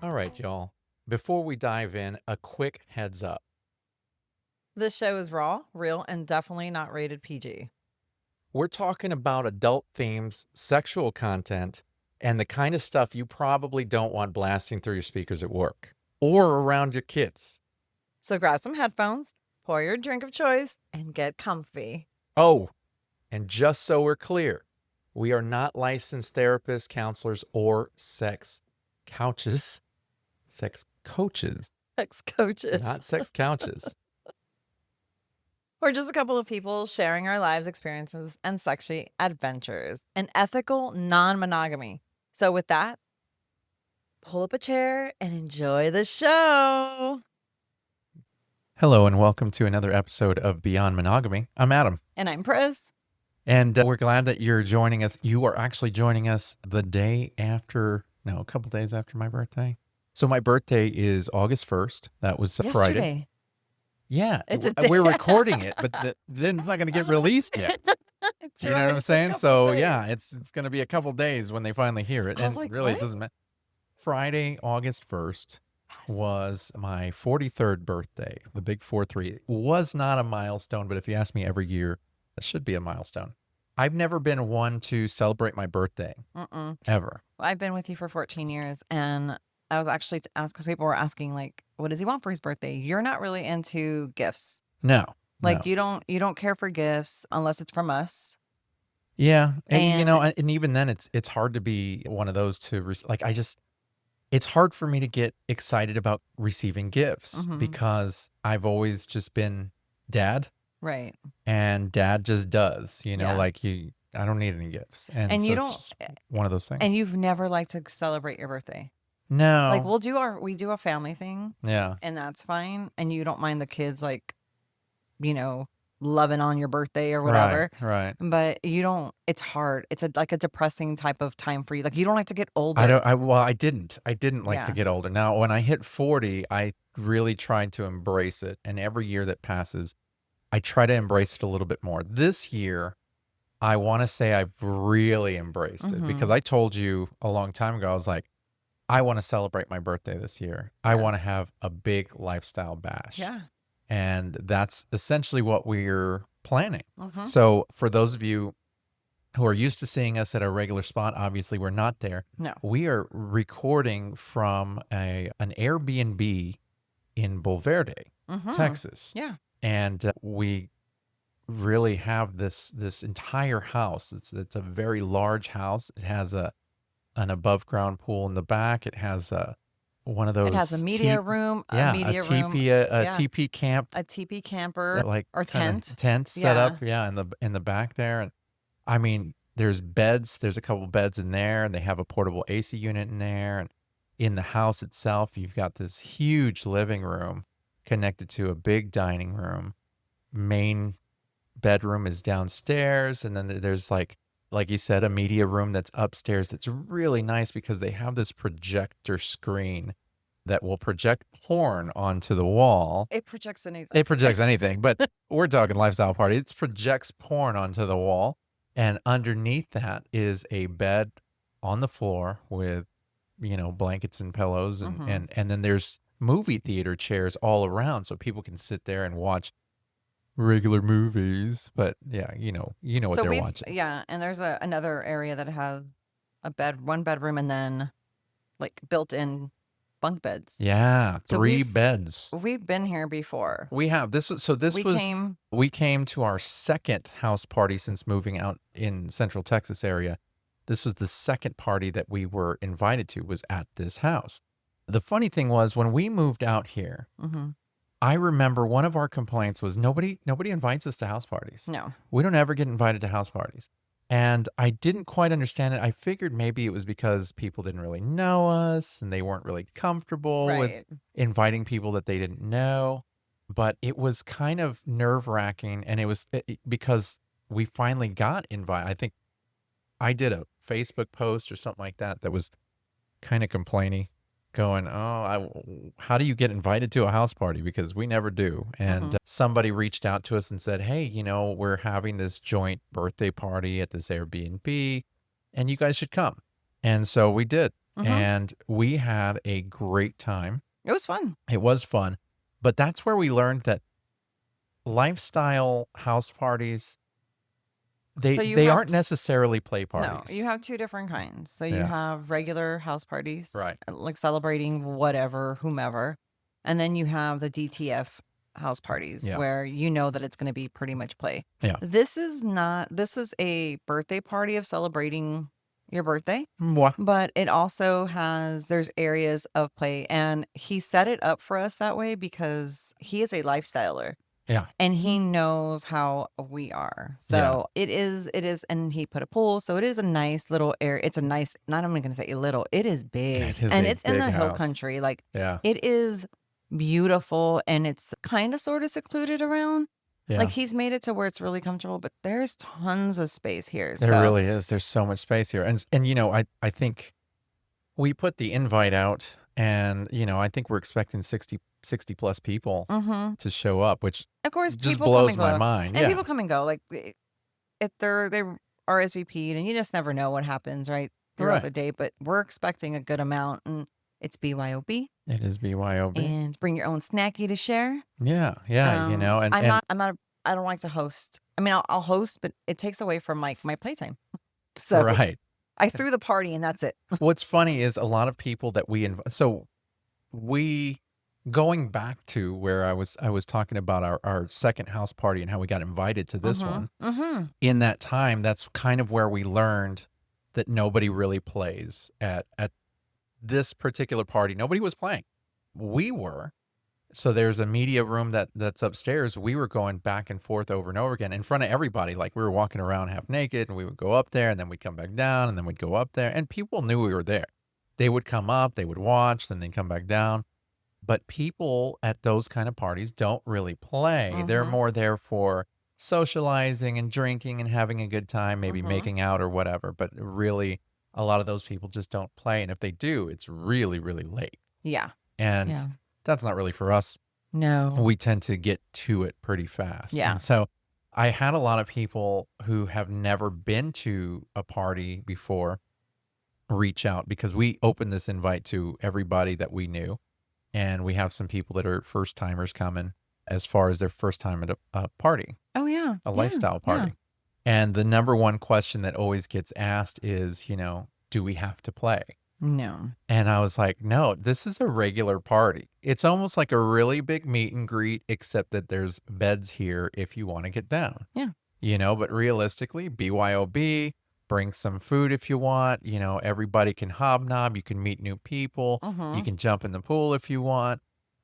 All right, y'all. Before we dive in, a quick heads up. This show is raw, real, and definitely not rated PG. We're talking about adult themes, sexual content, and the kind of stuff you probably don't want blasting through your speakers at work or around your kids. So grab some headphones, pour your drink of choice, and get comfy. Oh, and just so we're clear, we are not licensed therapists, counselors, or sex couches. Sex coaches, Sex coaches. not sex couches. We're just a couple of people sharing our lives experiences and sexy adventures and ethical non-monogamy. So with that, pull up a chair and enjoy the show. Hello, and welcome to another episode of Beyond Monogamy. I'm Adam. And I'm Pris. And we're glad that you're joining us. You are actually joining us the day after, a couple days after my birthday. So my birthday is August 1st. That was a Friday. Yesterday. Yeah. It's a day. We're recording it, but then it's not going to get released yet. It's You know right, what I'm it's a saying? couple So days. yeah, it's going to be a couple days when they finally hear it. I was And like, really, what? it doesn't matter. Friday, August 1st Yes. was my 43rd birthday. The big 4-3. It was not a milestone, but if you ask me every year, that should be a milestone. I've never been one to celebrate my birthday, ever. I've been with you for 14 years, and I was actually asked because people were asking, like, what does he want for his birthday? You're not really into gifts. No. Like no. you don't care for gifts unless it's from us. Yeah. And, And and even then it's hard to be one of those to, it's hard for me to get excited about receiving gifts because I've always just been dad. right. And dad just does, Yeah. I don't need any gifts. And And so you it's don't just one of those things. and you've never liked to celebrate your birthday. No. Like we do a family thing, Yeah. and that's fine. And you don't mind the kids loving on your birthday or whatever. Right. But you don't, it's hard. It's like a depressing type of time for you. Like you don't like to get older. I didn't like to Yeah. get older. Now, when I hit 40, I really tried to embrace it. And every year that passes, I try to embrace it a little bit more. This year, I want to say I've really embraced it because I told you a long time ago, I was like, I want to celebrate my birthday this year. I want to have a big lifestyle bash. Yeah. And that's essentially what we're planning. Mhm. So for those of you who are used to seeing us at a regular spot, obviously we're not there. No. We are recording from an Airbnb in Bulverde, Texas. Yeah. And we really have this entire house. It's a very large house. It has an above ground pool in the back. It has one of those. It has a media room, a room, teepee, a teepee camp, a teepee camper, or kinda tent. tent set up, in the back there. And I mean, there's beds. There's a couple beds in there, and they have a portable AC unit in there. And in the house itself, you've got this huge living room connected to a big dining room. Main bedroom is downstairs, and then there's like you said, a media room that's upstairs that's really nice because they have this projector screen that will project porn onto the wall. It projects anything. It projects anything, but we're talking lifestyle party. It projects porn onto the wall, and underneath that is a bed on the floor with, blankets and pillows, and then there's movie theater chairs all around so people can sit there and watch regular movies. But yeah, you know what So they're watching. Yeah, and there's another area that has one bedroom, and then like built-in bunk beds. Yeah, So 3 beds. We've been here before. We have. We came to our second house party since moving out in Central Texas area. This was the second party that we were invited to, was at this house. The funny thing was, when we moved out here, I remember one of our complaints was nobody invites us to house parties. No. We don't ever get invited to house parties. And I didn't quite understand it. I figured maybe it was because people didn't really know us and they weren't really comfortable with inviting people that they didn't know. But it was kind of nerve-wracking, and it was because we finally got invited. I think I did a Facebook post or something like that was kind of complaining. going, how do you get invited to a house party? Because we never do. And Mhm. somebody reached out to us and said, hey, we're having this joint birthday party at this Airbnb and you guys should come. And so we did. Mhm. And we had a great time. It was fun. It was fun. But that's where we learned that lifestyle house parties, So you they have aren't necessarily play No, you parties. have 2 different kinds. So you Yeah. have regular house parties, Right. like celebrating whatever, whomever, and then you have the DTF house parties Yeah. where you know that it's gonna be pretty much play. Yeah. This is not this is a birthday party of celebrating your birthday, Mwah. but it also there's areas of play, and he set it up for us that way because he is a lifestyler. Yeah. And he knows how we are. Yeah. So it is, and he put a pool. So it is a nice little area. It's a nice, not I'm gonna say a little, it is big. It is And a it's in big the hill house. country. Like Yeah. it is beautiful and it's kind of sort of secluded around. Yeah. Like he's made it to where it's really comfortable, but there's tons of space here. There So really is. There's so much space here. And I think we put the invite out and, I think we're expecting 60 plus people to show up, which of course just people come blows and my go. mind. And Yeah. people come and go. Like if they RSVP'd and you just never know what happens, right? Throughout the Right. day. But we're expecting a good amount and it's BYOB. It is BYOB. And bring your own snacky to share. Yeah. Yeah. I'm and not I don't like to host. I mean, I'll host, but it takes away from my playtime. So right. I threw the party and that's it. What's funny is a lot of people that we invite. So we going back to where I was talking about our second house party and how we got invited to this one. In that time, that's kind of where we learned that nobody really plays at this particular party. Nobody was playing. We were. So there's a media room that's upstairs. We were going back and forth over and over again in front of everybody. Like we were walking around half naked and we would go up there and then we'd come back down and then we'd go up there and people knew we were there. They would come up, they would watch, then they'd come back down. But people at those kind of parties don't really play. They're more there for socializing and drinking and having a good time, maybe making out or whatever. But really, a lot of those people just don't play. And if they do, it's really, really late. Yeah. And Yeah. that's not really for us. No. We tend to get to it pretty fast. Yeah. And so I had a lot of people who have never been to a party before reach out because we opened this invite to everybody that we knew. And we have some people that are first timers coming as far as their first time at a party, Oh yeah. a Yeah. lifestyle Yeah. party. And the number one question that always gets asked is, do we have to play? No. And I was like, no, this is a regular party. It's almost like a really big meet and greet, except that there's beds here if you want to get down. Yeah. But realistically, BYOB, bring some food if you want. Everybody can hobnob. You can meet new people. You can jump in the pool if you want.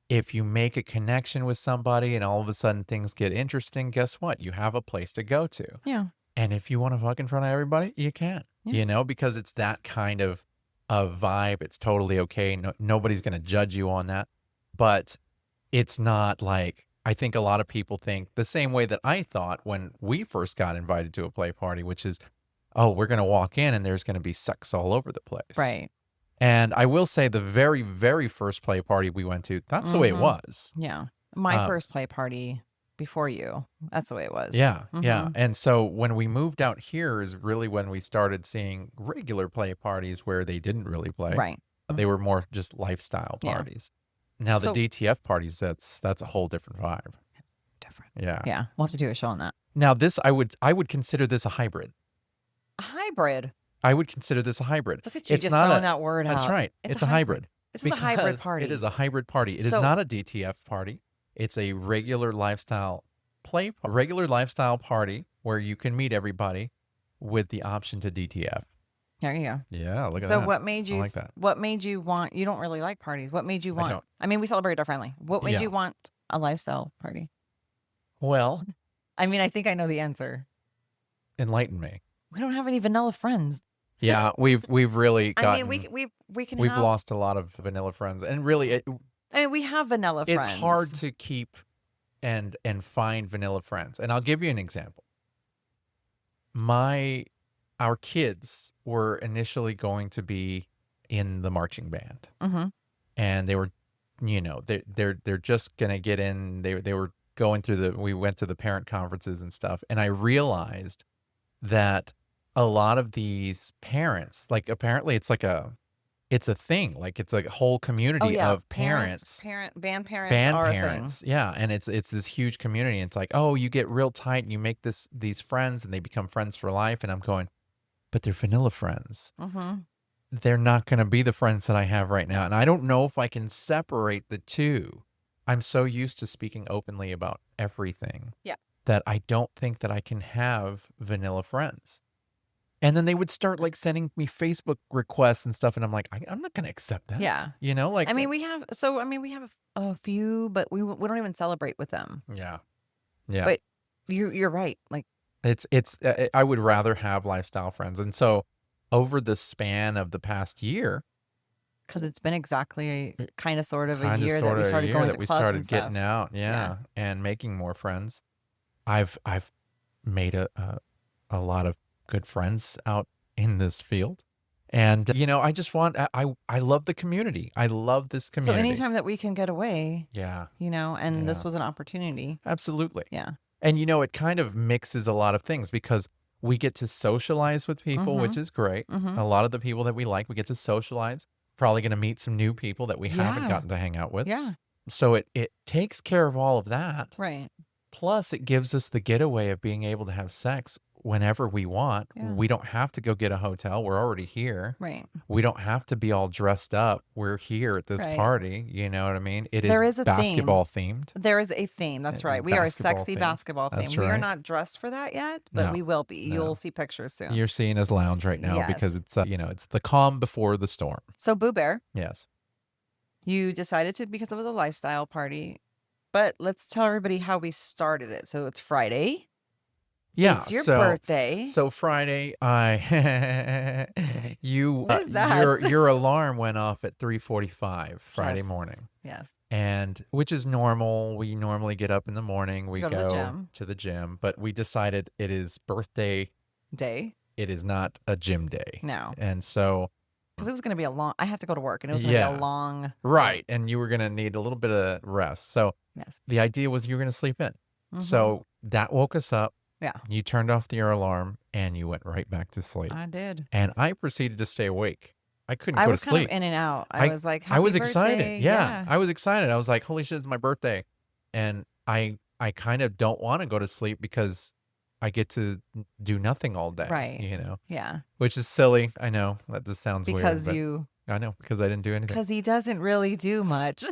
If you make a connection with somebody and all of a sudden things get interesting, guess what? You have a place to go to. Yeah. And if you want to fuck in front of everybody, you can, Yeah. because it's that kind of vibe. It's totally okay. No, nobody's going to judge you on that. But it's not like, I think a lot of people think the same way that I thought when we first got invited to a play party, which is, oh, we're going to walk in and there's going to be sex all over the place. Right. And I will say the very, very first play party we went to, that's the way it was. Yeah. My Um, first play party before you. That's the way it was. Yeah, yeah. Mhm. And so when we moved out here is really when we started seeing regular play parties where they didn't really play. Right. They were more just lifestyle Yeah. parties. Now the So- DTF parties, that's a whole different vibe. Different. Yeah. Yeah. We'll have to do a show on that. Now this I would consider this a hybrid. A hybrid. I would consider this a hybrid. Look at you It's just not throwing a- that word out. That's right. It's a hybrid. This is a hybrid Because party. It is a hybrid party. It is So- not a DTF party. It's a regular lifestyle party where you can meet everybody with the option to DTF. There you go. Yeah, look at So that. what made you I like that. what made you want you don't really like parties. What made you I want don't. I mean, we celebrate our family. What made Yeah. you want a lifestyle party? Well, I mean, I think I know the answer. enlighten me. We don't have any vanilla friends. Yeah, we've really gotten. I mean, we can we've have lost a lot of vanilla friends, and really, I mean, we have vanilla it's friends. hard to keep and find vanilla friends. And I'll give you an example. Our kids were initially going to be in the marching band. Mhm. and they were, they're just gonna get in. They were going through we went to the parent conferences and stuff, and I realized that a lot of these parents, like apparently it's a thing, like it's a whole Oh community yeah, of parents, band parents band are a thing. parents, yeah, and it's this huge community. It's like, oh, you get real tight and you make these friends and they become friends for life. And I'm going, but they're vanilla friends. Mm-hmm. They're not going to be the friends that I have right now. No. And I don't know if I can separate the two. I'm so used to speaking openly about everything Yeah. that I don't think that I can have vanilla friends. And then they would start like sending me Facebook requests and stuff. And I'm like, I'm not going to accept that. Yeah. Like, I mean, we have a few, but we don't even celebrate with them. yeah. Yeah. But you're right. Like, I would rather have lifestyle friends. And so over the span of the past year, because it's been exactly kind of sort of a kind of year that sort we of a started year going that to we clubs started and stuff. getting out, Yeah. and making more friends. I've made a lot of good friends out in this field. And I just want I love the community. I love this So community. anytime that we can get away, Yeah. and this Yeah. was an opportunity. Absolutely. Yeah. And it kind of mixes a lot of things because we get to socialize with people, which is great. Mm-hmm. A lot of the people that we like, we get to socialize. Probably going to meet some new people that we haven't Yeah. gotten to hang out with. Yeah. So it takes care of all of that. Right. Plus, it gives us the getaway of being able to have sex whenever we want. Yeah. We don't have to go get a hotel. We're already here. Right. We don't have to be all dressed up. We're here at this Right. party. You know what I mean? It There is is a basketball themed. There is a theme. That's It is right. We are a basketball sexy themed. basketball theme. That's We are right. not dressed for that yet, but No. we will be. No. You'll see pictures soon. You're seeing us lounge right now Yes. because it's it's the calm before the storm. So Boo Bear, Yes. you decided to because it was a lifestyle party, but let's tell everybody how we started it. So it's Friday. Yeah. It's your birthday. So Friday, you What is that? your alarm went off at 3:45 Friday Yes. morning. Yes. And which is normal. We normally get up in the morning, we go to the gym. to the gym, but we decided it is birthday. Day. It is not a gym day. No. And so Because it was going to be I had to go to work and it was going to be Yeah. a long. right, and you were going to need a little bit of rest. So Yes. the idea was you were going to sleep in. Mhm. So that woke us up. Yeah. You turned off your alarm and you went right back to sleep. I did. And I proceeded to stay awake. I couldn't I go was to kind sleep. of in and out. I was like, I was "Happy excited. birthday." Yeah, I was excited. I was like, holy shit, it's my birthday. And I kind of don't want to go to sleep because I get to do nothing all day. Right. Yeah. Which is silly. I know. That just sounds Because weird. I know, because I didn't do anything. Because he doesn't really do much.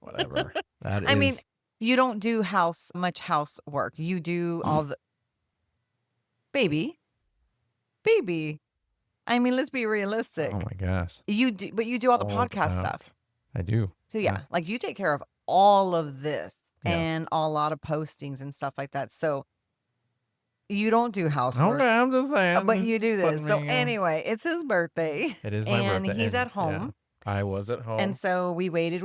Whatever. That I mean, is- you don't do much housework. You do all the baby. I mean, let's be realistic. oh my gosh. You do, but you do all the Hold podcast up. stuff. I do. So yeah, like you take care of all of this Yeah. and a lot of postings and stuff like that. So you don't do housework, Okay, I'm just saying. but you do this. Putting So me, anyway, it's his birthday. it is my and birthday. he's at yeah, home. I was at home. And so we waited,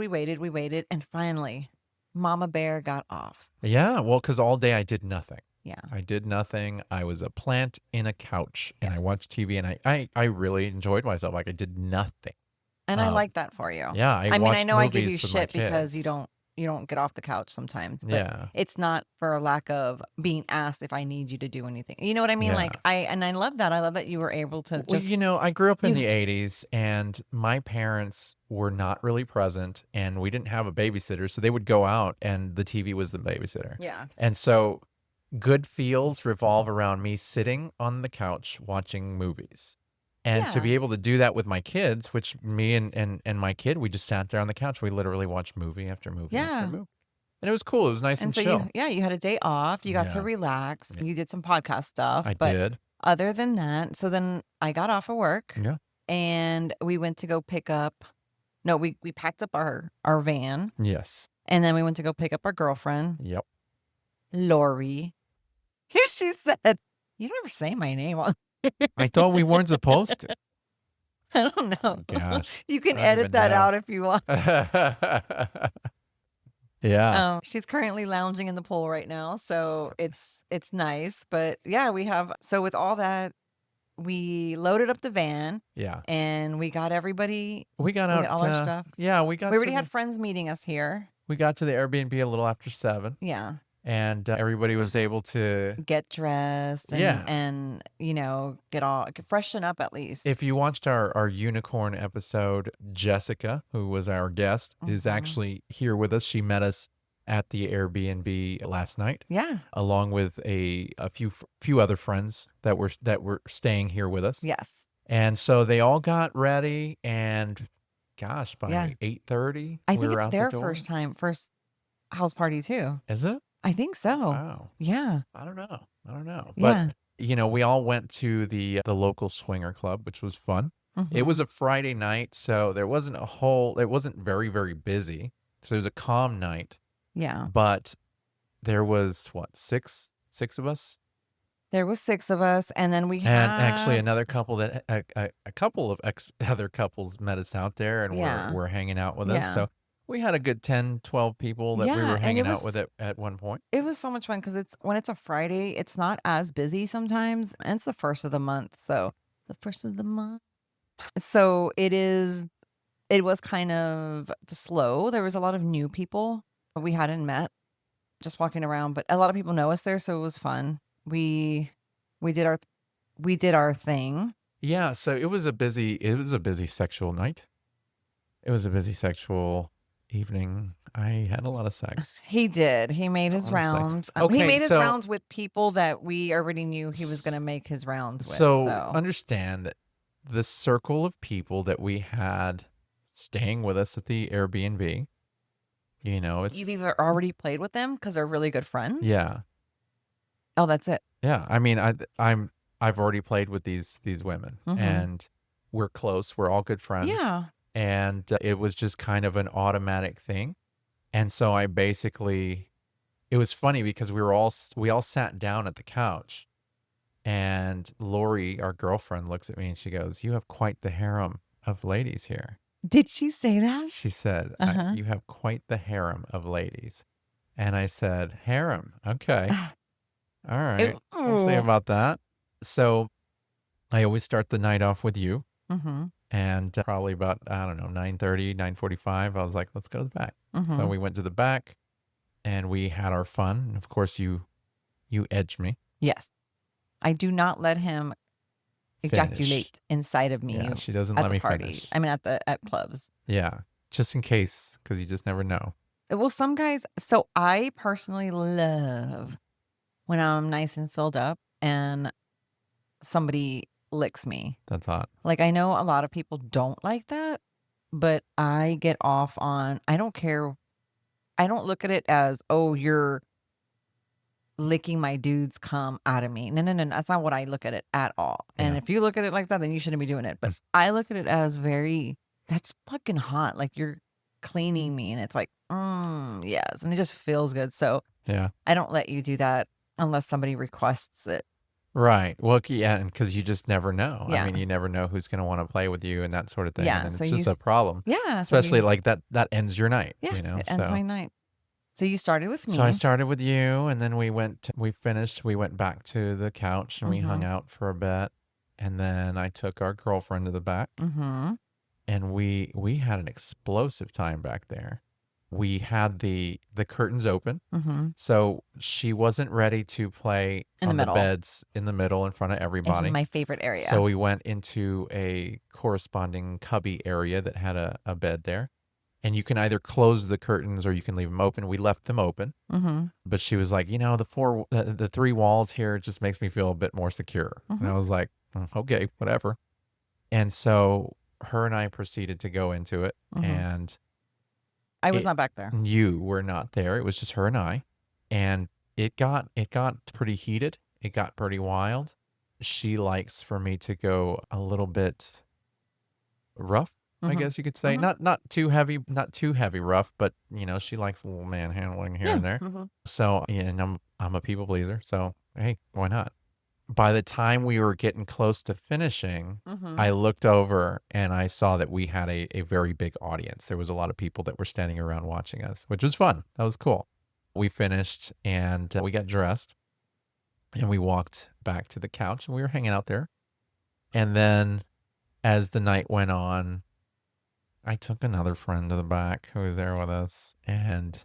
and finally, Mama Bear got off. Yeah, well, because all day I did nothing. Yeah. I did nothing. I was a plant in a couch and I Yes. watched TV and I really enjoyed myself. Like I did nothing. And I like that for you. Yeah, I I mean, I watched know I give you movies with my shit because you kids. don't get off the couch sometimes, but Yeah. it's not for a lack of being asked if I need you to do anything. You know what I mean? Yeah. Like I love that. I love that you were able to Well, just I grew up in you- the 80s and my parents were not really present and we didn't have a babysitter. So they would go out and the TV was the babysitter. yeah. And so good feels revolve around me sitting on the couch watching movies. And to Yeah. be able to do that with my kids, which me and my kid, we just sat there on the couch. We literally watched movie after movie Yeah. after movie. And it was cool. It was nice and, And so chill. you had a day off. You got to Yeah. relax. Yeah. You did some podcast stuff. I but did. other than that, so then I got off of work Yeah. and we went to go pick up. No, we packed up our van Yes. and then we went to go pick up our girlfriend, Yep. Lori. She said, "You don't ever say my name on." I thought we weren't supposed to. I don't know. Gosh. You can I don't edit even that know. out if you want. Yeah. She's currently lounging in the pool right now, so it's nice. But yeah, we have so with all that, we loaded up the van Yeah. and we got everybody, We got we got all our out, stuff. yeah, We already had friends meeting us here. we got to the Airbnb a little after 7, Yeah. and everybody was able to, Get dressed yeah. and get freshen up at least. If you watched our unicorn episode, Jessica, who was our guest, is Mhm. actually here with us. She met us at the Airbnb last night, Yeah. along with a few other friends that were staying here with us. Yes. And so they all got ready, and gosh, Yeah. by 8:30, I we think were it's out the their door. first house party too. Is it? I think so. Wow. Yeah. I don't know. I don't know. But, Yeah. we all went to the local swinger club, which was fun. It was Mhm. a Friday night, so it wasn't very, very busy. So it was a calm night, Yeah. but there was what, six of us? There was 6 of us, and then we And actually had another couple that a couple of other couples met us out there and yeah. were hanging out with us. Yeah. So we had a good 10, 12 people that we Yeah, were and hanging out with at one point. it was so much fun because when it's a Friday, it's not as busy sometimes, and it's the 1st of the month, so the 1st of the month. So it was kind of slow. There was a lot of new people we hadn't met just walking around, but a lot of people know us there, so it was fun. We did our we did our thing. Yeah, so it was a busy sexual night. It was a busy sexual evening. I had a lot of sex. He did. He made A his lot of sex. rounds. He Okay, made his so rounds with people that we already knew he was gonna s- make his rounds with, so so understand that the circle of people that we had staying with us at the Airbnb, it's you've either already played with them because 'cause they're really good friends? yeah. Oh, that's it. Yeah, I mean, I've already played with these women, Mhm. and we're close. We're all good friends, Yeah. and it was just kind of an automatic thing. And so I basically, it was funny because we all sat down at the couch, and Lori, our girlfriend, looks at me and she goes, "You have quite the harem of ladies here." Did she say that? She said, Uh-huh. "You have quite the harem of ladies," and I said, "Harem, okay, all right, we'll see Oh. about that." So I always start the night off with you. Mhm. And probably about, I don't know, 9:30, 9:45, I was like, let's go to the back. So Mhm. we went to the back and we had our fun. And of course, you edged me. Yes. I do not let him Finish. ejaculate inside of me Yeah, she doesn't at let the me party. finish. I mean, at clubs. Yeah, just in case, because you just never know. Well, some guys so I personally love when I'm nice and filled up and somebody licks me. That's hot. Like, I know a lot of people don't like that, but I get off on I don't care. I don't look at it as, "Oh, you're licking my dude's cum out of me." No, no, no, that's not what I look at it at all. And Yeah. if you look at it like that, then you shouldn't be doing it. But I look at it as that's fucking hot. Like you're cleaning me and it's like, yes. And it just feels good. So Yeah. I don't let you do that unless somebody requests it. Right. Well, yeah, and because you just never know. I Yeah. mean, you never know who's going to want to play with you and that sort of thing. And Yeah. then So it's just a problem, yeah. So especially like that ends your night, yeah, it ends So. my night. So you started with So I me. started with you, and then we finished, we went back to the couch and we hung Mm-hmm. out for a bit. And then I took our girlfriend to the back, Mm-hmm. and we had an explosive time back there. We had the curtains open. Mm-hmm. So she wasn't ready to play In the on the middle. beds in the middle in front of In everybody. my favorite So area. we went into a corresponding cubby area that had a bed there. And you can either close the curtains or you can leave them open. We left them open. Mm-hmm. But she was like, the three walls here just makes me feel a bit more secure. And Mm-hmm. I was like, okay, whatever. And so her and I proceeded to go into it. Mm-hmm. And I was it, not back there. you were not there. It was just her and I. And it got pretty heated. It got pretty wild. She likes for me to go a little bit rough, I Mm-hmm. guess you could say. Mm-hmm. Not too heavy rough, but she likes a little manhandling here Yeah. and there. Mm-hmm. So, yeah, and I'm a people pleaser, so hey, why not? By the time we were getting close to finishing, Mm-hmm. I looked over and I saw that we had a very big audience. There was a lot of people that were standing around watching us, which was fun. That was cool. We finished and we got dressed and we walked back to the couch and we were hanging out there. And then as the night went on, I took another friend to the back who was there with us. And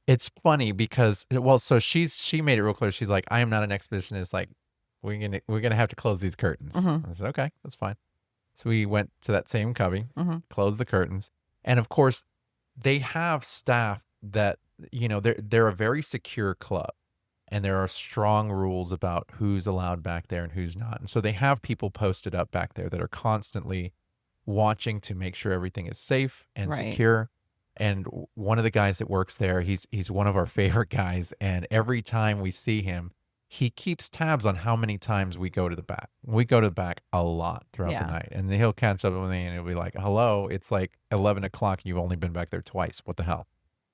it's funny because, well, so she made it real clear. She's like, I am not an exhibitionist. Like, we're gonna have to close these curtains. Mhm. I said, okay, that's fine. So we went to that same cubby, Mhm. closed the curtains, and of course, they have staff that they're a very secure club, and there are strong rules about who's allowed back there and who's not. And so they have people posted up back there that are constantly watching to make sure everything is safe and Right. secure. And one of the guys that works there, he's one of our favorite guys, and every time we see him, he keeps tabs on how many times we go to the back. We go to the back a lot throughout the Yeah. night, and then he'll catch up with me, and he'll be like, "Hello, it's like 11 o'clock. You've only been back there twice. What the hell?"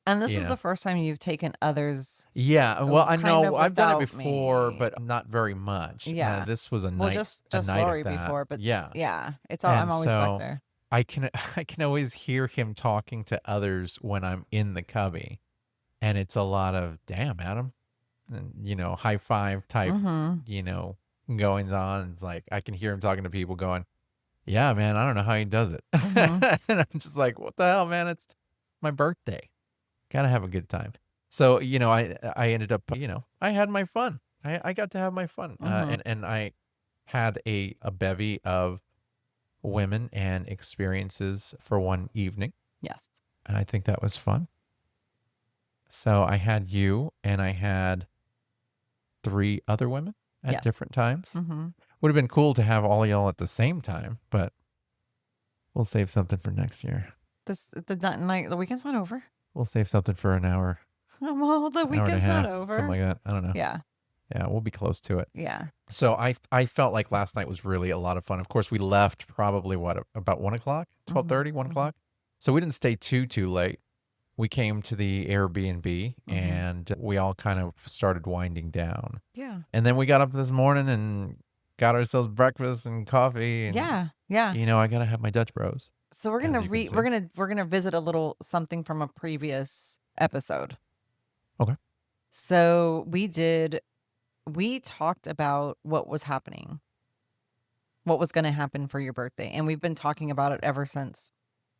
And this You is the know? first time you've taken others Yeah. Well, I kind know of I've done it without before, me. but not very much. Yeah. This was a Well, night, just at Lori that. before, but Yeah. yeah, I'm And always back so there. I can I can always hear him talking to others when I'm in the cubby, and it's a lot of "Damn, Adam," and high five type, Mhm. you know, goings on. It's like I can hear him talking to people, going, "Yeah, man, I don't know how he does it," Mhm. and I'm just like, "What the hell, man? It's my birthday. Gotta have a good time." So I ended up, I had my fun. I got to have my fun, Mhm. and I had a bevy of women and experiences for one evening. Yes. And I think that was fun. So I had you and I had three other women at Yes. different times. Mhm. Would have been cool to have all y'all at the same time, but we'll save something for next year. The weekend's not over. We'll save something for an hour, Well, the hour and a weekend's not half, something over. like that. I don't know. Yeah. Yeah, we'll be close to it. Yeah. So I felt like last night was really a lot of fun. Of course, we left probably about 1 o'clock, Mhm. 12:30, 1 o'clock. Mhm. So we didn't stay too late. We came to the Airbnb Mhm. and we all kind of started winding down. Yeah. And then we got up this morning and got ourselves breakfast and coffee. And, Yeah. Yeah. I got to have my Dutch Bros, So as you can see. we're gonna visit a little something from a previous episode. Okay. So we talked about what was happening, what was going to happen for your birthday, and we've been talking about it ever since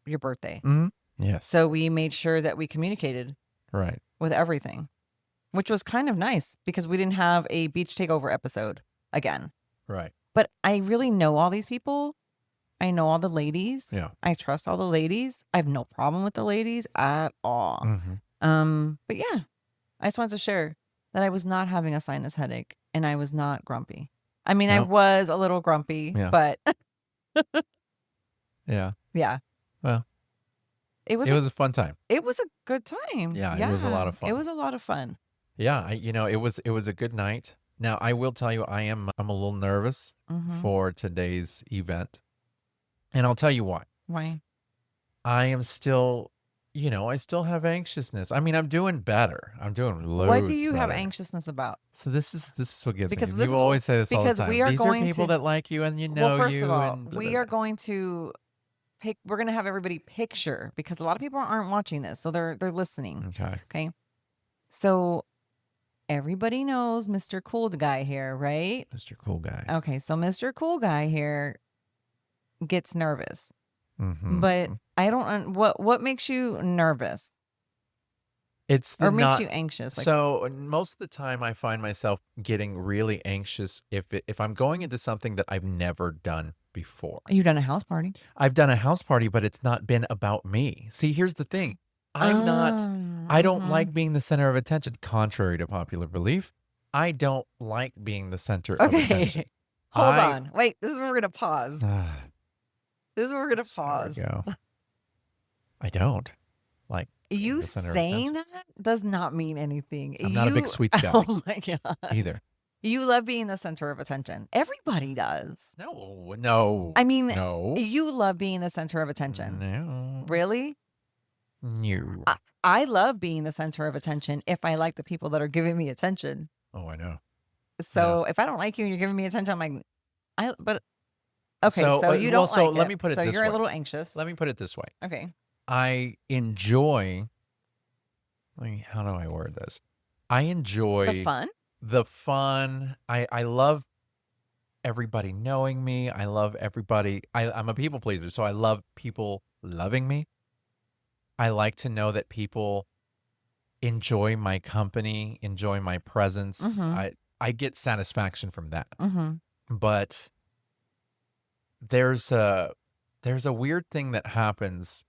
your birthday. Mm-hmm. Yes. So we made sure that we communicated Right. with everything, which was kind of nice because we didn't have a beach takeover episode again. Right. But I really know all these people. I know all the ladies. Yeah. I trust all the ladies. I have no problem with the ladies at all. Mm-hmm. But yeah, I just wanted to share that I was not having a sinus headache and I was not grumpy. I mean, I No. was a little grumpy, Yeah. but Yeah. yeah, Well, it was it was a fun time. it was a good time. Yeah, it was a lot of It fun. was a lot of fun. Yeah, it was a good night. Now, I will tell you, I'm a little nervous Mhm. for today's event. And I'll tell you why. Why? I am still, I still have anxiousness. I mean, I'm doing better. I'm doing What do loads you have better. anxiousness about? So this is what gets me. Because 'Cause this you is always say this all the because we time. are These are going people to that like you and well, first of you all, and blah, blah, we are blah. going to we're going to have everybody picture because a lot of people aren't watching this, so they're listening. Okay. Okay. So everybody knows Mr. Cool Guy here, right? Mr. Cool Guy. Okay, so Mr. Cool Guy here gets nervous. Mm-hmm. But I don't what makes you nervous It's or the makes not you anxious? Like so most of the time I find myself getting really anxious if I'm going into something that I've never done before. you've done a house party. I've done a house party, but it's not been about me. See, here's the thing. I don't Mhm. like being the center of attention, contrary to popular belief. I don't like being the center of attention. Okay. Hold I on. Wait, this is where we're gonna pause. This is where we're gonna there we pause. go. I don't like being You the center of saying attention. that does not mean anything. I'm not a big sweets guy Oh my god. either. You love being the center of attention. Everybody does. No. I mean, No. you love being the center of attention. No. Really? No. I love being the center of attention if I like the people that are giving me attention. Oh, I know. So if I don't like you and you're giving me attention, I'm like, but okay, So, so you well, don't so like let it. me put it So this you're a way. little anxious. Let me put it this way. Okay. I enjoy, how do I word this? I enjoy The fun? the fun. I love everybody knowing me. I love everybody. I'm a people pleaser, so I love people loving me. I like to know that people enjoy my company, enjoy my presence. Mhm. I get satisfaction from that. Mhm. But there's a weird thing that happens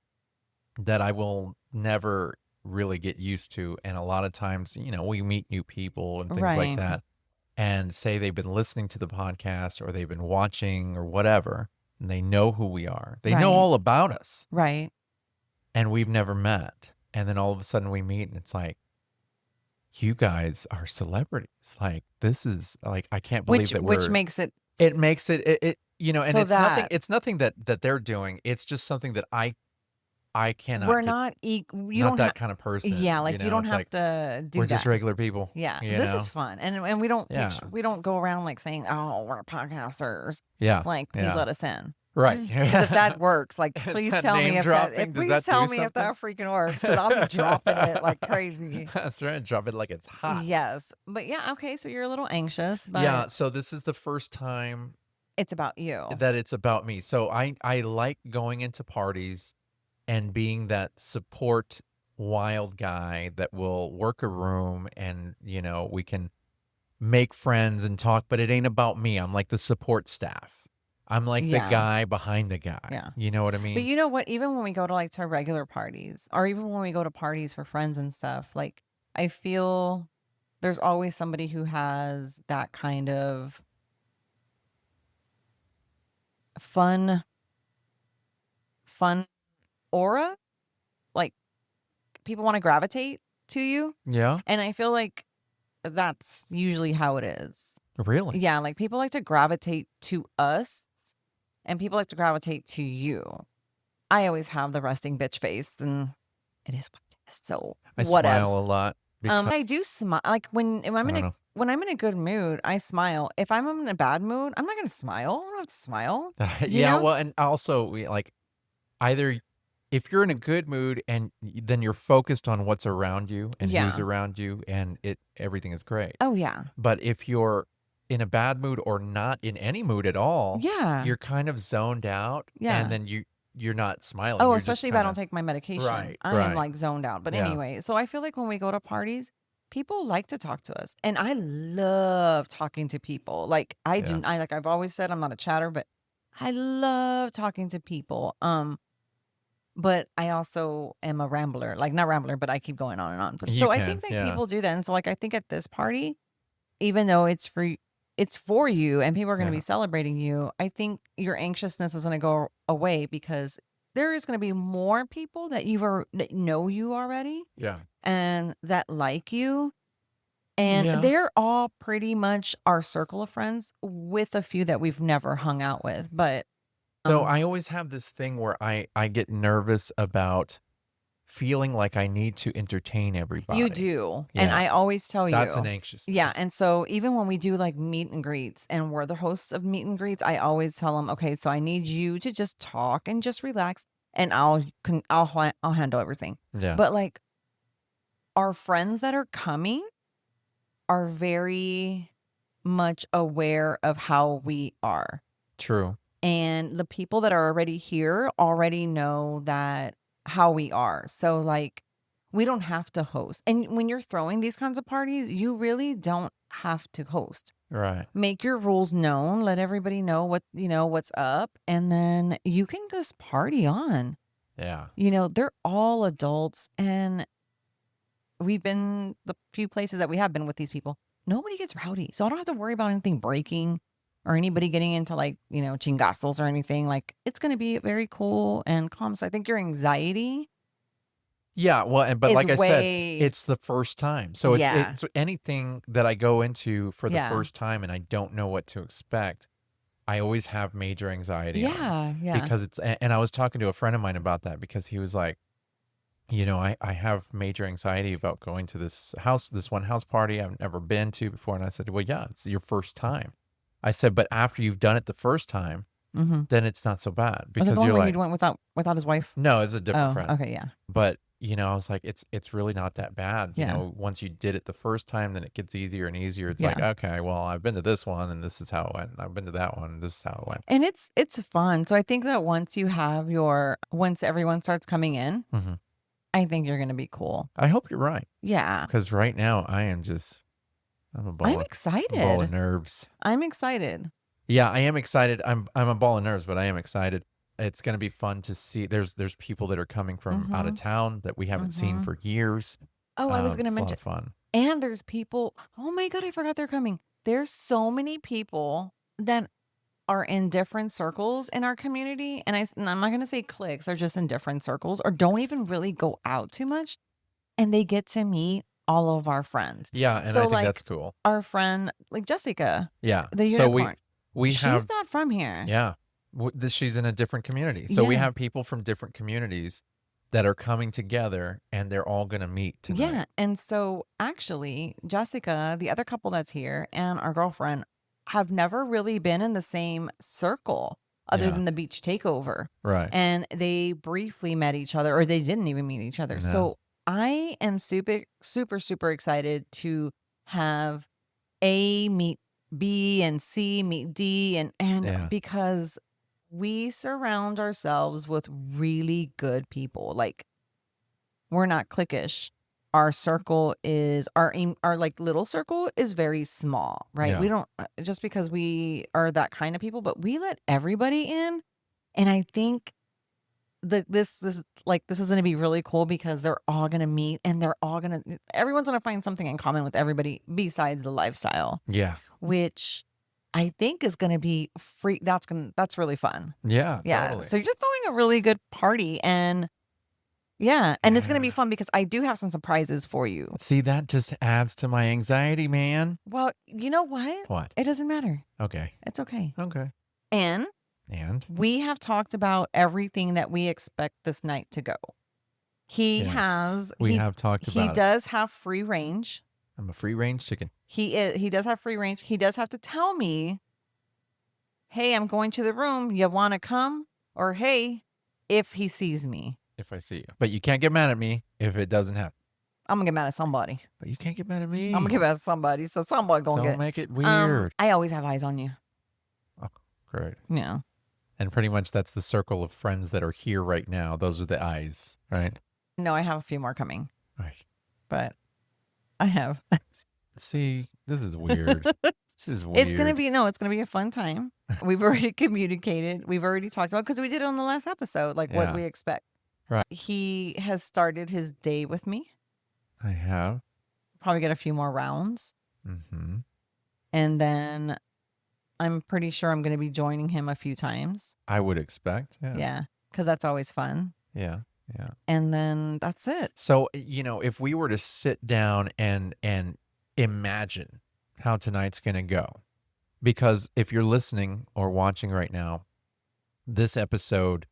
that I will never really get used to. And a lot of times, we meet new people and things like Right. that, and say they've been listening to the podcast or they've been watching or whatever, and they know who we are. They know Right. all about us, Right. and we've never met. And then all of a sudden we meet and it's like, you guys are celebrities. Like, this is like, I can't believe that Which makes it it makes it, and so that it's nothing that they're doing. It's just something that I cannot we're get. not you Not don't have that kind of person, yeah, like, you don't It's have like, to do we're just that. regular people, Yeah, you this know? is fun, and we don't Yeah. we don't go around, like, saying, "Oh, we're podcasters." Yeah. Like, "Please Yeah. let us in." Right. Because if that works, like, Is that name dropping? Does please that do tell me if something? that freaking works, because 'cause I'll be dropping it like crazy. That's right, drop it like it's hot. Yes, but yeah, okay, so you're a little anxious, Yeah, but so this is the first time it's about you. that it's about me. So I like going into parties and being that support wild guy that will work a room, and, we can make friends and talk, but it ain't about me. I'm like the support staff. I'm like the Yeah, guy behind the guy. yeah. You know what I But mean? you know what? Even when we go to, like, to regular parties, or even when we go to parties for friends and stuff, like, I feel there's always somebody who has that kind of fun fun aura, like, people wanna gravitate to you, Yeah. and I feel like that's usually how it is. Really? Yeah, like, people like to gravitate to us, and people like to gravitate to you. I always have the resting bitch face, and it is what it is, so I whatevs. smile a lot I because do smile, like, I don't know. when I'm in a good mood, I smile. If I'm in a bad mood, I'm not gonna smile. I don't have to smile, you Yeah, know? well, and also we like either if you're in a good mood and then you're focused on what's around you and who's Yeah. around you, and everything is great. Oh, yeah. But if you're in a bad mood or not in any mood at all, Yeah. you're kind of zoned out, and Yeah. then you're not smiling. Oh, You're just especially if I don't kinda take my medication. right, I am, right. like, zoned out, but Yeah. anyway, so I feel like when we go to parties, people like to talk to us, and I love talking to people. Like, Yeah. like I've always said, I'm not a chatter, but I love talking to people, but I also am a rambler, like, not rambler, but I keep going on and on, but You so I can, think that yeah, people do that, and so, like, I think at this party, even though it's for you and people are gonna be yeah, celebrating you, I think your anxiousness is gonna go away because there is gonna be more people that know you already yeah. and that like you, and Yeah. they're all pretty much our circle of friends with a few that we've never hung out with, but, So I always have this thing where I get nervous about feeling like I need to entertain you everybody. do, and Yeah, I always tell that's an you. Yeah, anxiousness. and so even when we do, like, meet and greets and we're the hosts of meet and greets, I always tell them, "Okay, so I need you to just talk and just relax, and I'll handle everything." Yeah, But, like, our friends that are coming are very much aware of how we are, true. and the people that are already here already know that how we are. So, like, we don't have to host. And when you're throwing these kinds of parties, you really don't have to host. Right. Make your rules known, let everybody know what's up, and then you can just party on. Yeah. They're all adults, and we've been the few places that we have been with these people. Nobody gets rowdy. So I don't have to worry about anything breaking or anybody getting into, like, chingazos or anything. Like, it's going to be very cool and calm. So I think your anxiety Yeah, well, but is like I said, way, it's the first time. So yeah, it's anything that I go into for the yeah, first time and I don't know what to expect, I always have major anxiety on yeah, yeah. because and I was talking to a friend of mine about that because he was like, I have major anxiety about going to this one house party I've never been to before. And I said, well, yeah, it's your first time. I said, but after you've done it the first time, Mm-hmm. then it's not so bad Was it because the one you're where he like, went without his wife? no, it's a different Oh, friend. okay, yeah. But I was like, it's really not that bad. Yeah. Once you did it the first time, then it gets easier and easier. It's like, Yeah. okay, well, I've been to this one and this is how it went. I've been to that one and this is how it went. And it's fun. So I think that once everyone starts coming in, Mhm. I think you're gonna be cool. I hope you're right, Yeah. because right now I'm I'm a ball of excited. nerves. I'm excited. Yeah, I am excited. I'm a ball of nerves, but I am excited. It's gonna be fun to see. There's people that are coming from out of Mhm. town that we haven't seen Mhm. for years. Oh, I was gonna It's a lot mention, of fun. and there's people, oh my God, I forgot they're coming. There's so many people that are in different circles in our community, and I'm not gonna say cliques, they're just in different circles or don't even really go out too much, and they get to meet all of our friends. Yeah, and I So, think that's like, cool. our friend, like Jessica, Yeah. the So we unicorn, we she's have not from here. yeah. She's in a different community. So we Yeah. have people from different communities that are coming together and they're all gonna meet tonight. Yeah, and so, actually, Jessica, the other couple that's here, and our girlfriend have never really been in the same circle other Yeah. than the beach takeover, Right. and they briefly met each other, or they didn't even meet each other. No. So, I am super, super, super excited to have A meet B and C meet D, and Yeah. because we surround ourselves with really good people, like, we're not cliquish. Our circle is our like little circle is very small, right? Yeah. We don't just because we are that kind of people, but we let everybody in. And I think that this is going to be really cool because they're all going to meet and everyone's going to find something in common with everybody besides the lifestyle, Yeah. which I think is going to be free. That's really fun. Yeah, Yeah. totally. So you're throwing a really good party, and yeah, and it's gonna be Yeah. fun because I do have some surprises for you. See, that just adds to my anxiety, man. Well, you know what? What? It doesn't matter. Okay. It's okay. Okay. And And? we have talked about everything that we expect this night to go. He Yes. has We he have talked he about it. does have free range. I'm a free range chicken. He does have free range. He does have to tell me, "Hey, I'm going to the room. You want to come?" Or, "Hey," if he sees me. If I see you. But you can't get mad at me if it doesn't happen. I'm gonna get mad at somebody. But you can't get mad at me. I'm gonna get mad at somebody. So somebody gonna Don't get it. make it weird. I always have eyes on you. Oh, great. Yeah. And pretty much that's the circle of friends that are here right now. Those are the eyes, right? No, I have a few more coming, Right. but I have. See, this is weird. This is weird. It's gonna be a fun time. We've already communicated. We've already talked about because we did it on the last episode, like what Yeah. we expect. Right. He has started his day with me. I have. Probably get a few more rounds, Mm-hmm. and then I'm pretty sure I'm going to be joining him a few times. I would expect. Yeah. Yeah, because that's always fun. Yeah. Yeah. And then that's it. So, if we were to sit down and imagine how tonight's going to go, because if you're listening or watching right now, this episode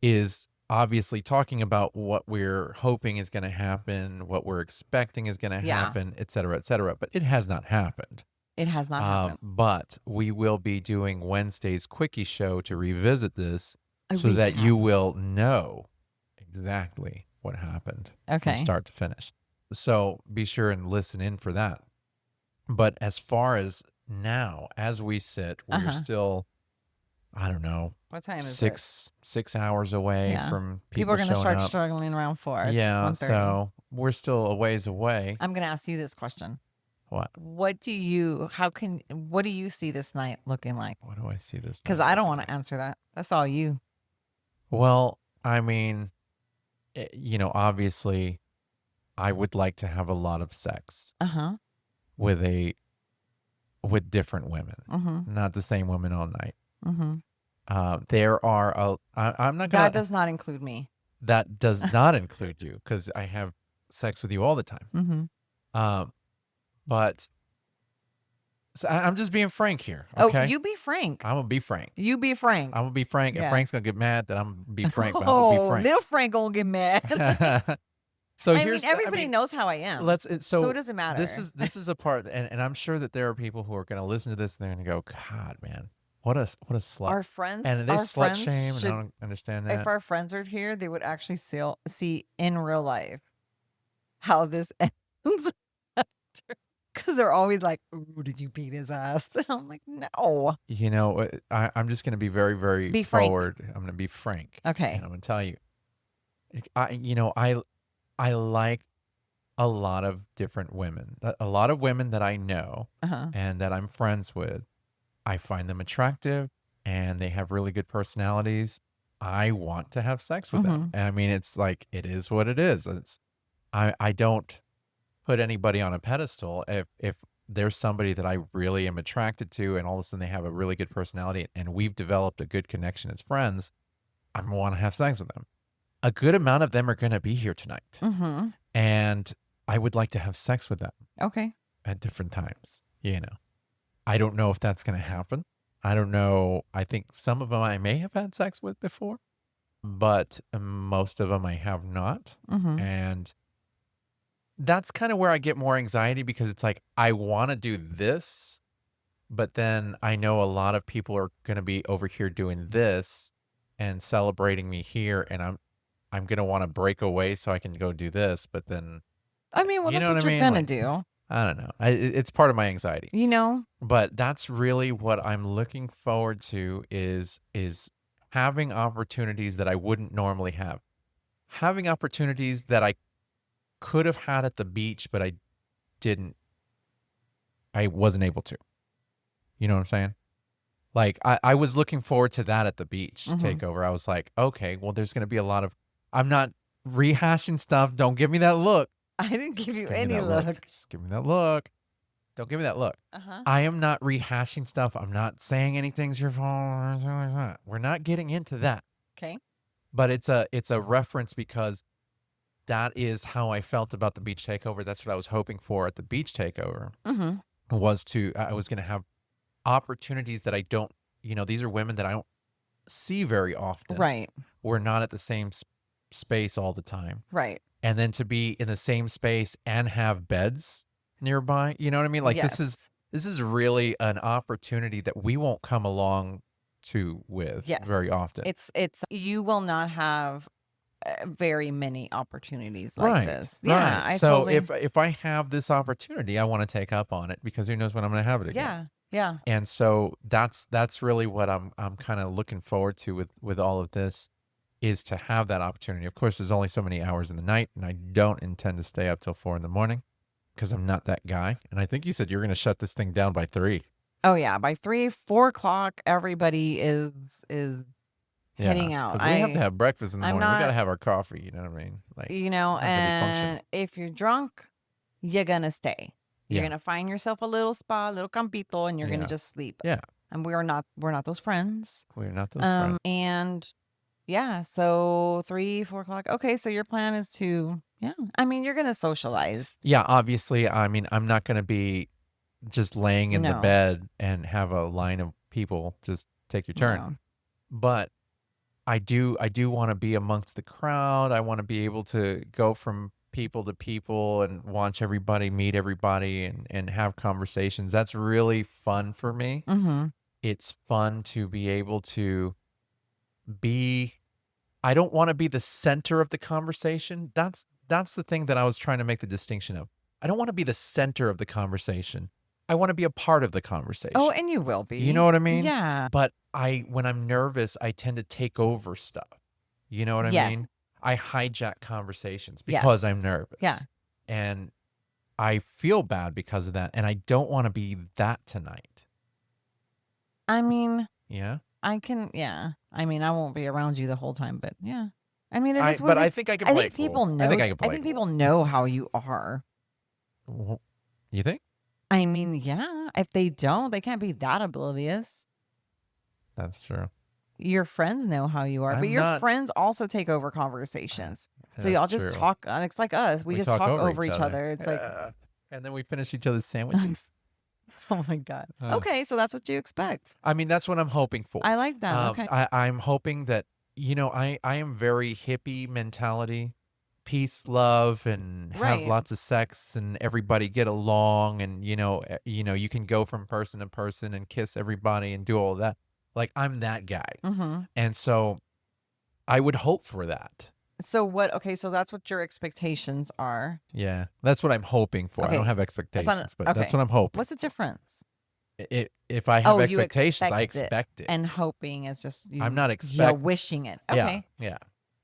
is obviously talking about what we're hoping is going to happen, what we're expecting is going to Yeah. happen, et cetera, but it has not happened. It has not happened. But we will be doing Wednesday's quickie show to revisit this so that recap. you will know exactly what happened Okay. from start to finish. So be sure and listen in for that. But as far as now, as we sit, we're still, I don't know, What time is it? 6 hours away Yeah. from People are going to showing start up. struggling around 4. It's Yeah, 1:30. so we're still a ways away. I'm going to ask you this question. What? What do you see this night looking like? What do I see this? Because night I don't looking want like? to answer that. That's all you. Well, I mean, obviously, I would like to have a lot of sex Uh-huh. with different women, Mm-hmm. not the same women all night. Mm-hmm. There are I'm not gonna. That does not include me. That does not include you because I have sex with you all the time. Mm-hmm. But so I'm just being frank here. Oh, Okay, you be frank. I'm gonna be frank. You be frank. I'm gonna be frank. Yeah. If Frank's gonna get mad, then I'm gonna be frank. But I'm Oh, gonna be frank. little Frank gonna get mad. So I here's mean, everybody knows how I am. So it doesn't matter. This is a part, and I'm sure that there are people who are going to listen to this and they're going to go, God, man, what a slut. Our friends And they our slut friends shame, and I should don't understand if that. our friends are here, they would actually see in real life how this ends because they're always like, "Ooh, did you beat his ass?" And I'm like, "No." You know, I'm just gonna be very, very Be frank. forward. I'm gonna be frank, and Okay. I'm gonna tell you, I like a lot of different women. A lot of women that I know Uh-huh. and that I'm friends with. I find them attractive, and they have really good personalities. I want to have sex with them. Mhm. And I mean, it's like it is what it is. I don't put anybody on a pedestal if there's somebody that I really am attracted to, and all of a sudden they have a really good personality and we've developed a good connection as friends, I want to have sex with them. A good amount of them are going to be here tonight, Mhm. and I would like to have sex with them Okay. at different times. I don't know if that's going to happen. I don't know. I think some of them I may have had sex with before, but most of them I have not. Mhm. And that's kind of where I get more anxiety, because it's like I want to do this, but then I know a lot of people are going to be over here doing this and celebrating me here, and I'm going to want to break away so I can go do this, but then I mean, well, you that's know what I what you're mean? gonna Like, do, I don't know. It's part of my anxiety. you know? But that's really what I'm looking forward to, is having opportunities that I wouldn't normally have. Having opportunities that I could have had at the beach, but didn't I wasn't able to. You know what I'm saying? Like I was looking forward to that at the beach Mhm. takeover. I was like, okay, well, there's gonna be a lot of I'm not rehashing stuff. Don't give me that look. I didn't give Just you give me any that look. look. Just give me that look. Don't give me that look. Uh-huh. I am not rehashing stuff. I'm not saying anything's your fault or anything like that. We're not getting into that. Okay. But it's a reference, because that is how I felt about the beach takeover. That's what I was hoping for at the beach takeover, Mhm. was I was going to have opportunities that I don't, these are women that I don't see very often. Right. We're not at the same space all the time. Right. And then to be in the same space and have beds nearby, you know what I mean? Like Yes. this is really an opportunity that we won't come along to with Yes. very often. It's you will not have very many opportunities like Right. this. Yeah, Right. I So totally. if I have this opportunity, I want to take up on it, because who knows when I'm going to have it again. Yeah. Yeah. And so that's really what I'm kind of looking forward to with all of this, is to have that opportunity. Of course, there's only so many hours in the night, and I don't intend to stay up till 4 in the morning, because I'm not that guy. And I think you said you're going to shut this thing down by 3. Oh yeah, by 3, 4 o'clock, everybody is Yeah, heading out. because we have to have breakfast in the I'm morning. We got to not, have our coffee. You know what I mean? Like, have to be functional. and if you're drunk, you're gonna stay. You're Yeah, gonna find yourself a little spa, a little campito, and you're gonna yeah, just sleep. yeah. And we're not those friends. We're not those friends. And yeah, so 3, 4 o'clock. Okay, so your plan is to, yeah. I mean, you're gonna socialize. Yeah, obviously. I mean, I'm not going to be just laying in the No, bed and have a line of people just take your turn. no. But I do want to be amongst the crowd. I want to be able to go from people to people and watch everybody, meet everybody, and have conversations. That's really fun for me. Mm-hmm. It's fun to be able to be I don't want to be the center of the conversation. That's the thing that I was trying to make the distinction of. I don't want to be the center of the conversation. I want to be a part of the Oh, conversation. and you will You know be. what I mean? Yeah. But when I'm nervous, I tend to take over stuff. You know what I Yes. mean? I hijack conversations because I'm Yes. Yeah. nervous. And I feel bad because of that. And I don't want to be that tonight. I mean, Yeah. I can, yeah. I mean, I won't be around you the whole time, but yeah. I mean, it is what But it I is. think I can I play think it cool. people I think know. I can I play it think cool. people know how you are. Well, you think? I mean, yeah. If they don't, they can't be that oblivious. That's true. Your friends know how you are, but I'm your not. friends also take over conversations. So That's y'all just true. talk. It's like us. We We just talk talk over over each each other. other. It's like, Yeah. And then we finish each other's sandwiches. oh my God. Uh, Okay, so that's what you expect. I mean, that's what I'm hoping for. I like that. Okay. I'm hoping that, I am very hippie mentality, peace, love, and have Right. lots of sex, and everybody get along, and you can go from person to person and kiss everybody and do all of that. Like, I'm that guy. Mm-hmm. And so I would hope for that. So what? Okay, so that's what your expectations are. Yeah. That's what I'm hoping for. I don't Okay, have that's not expectations, but that's okay. what I'm hoping. What's the difference? If I have Oh, you expectations, I expect it, expect and it. hoping is just I'm you. not Yeah, expect wishing it. Yeah, Okay. yeah.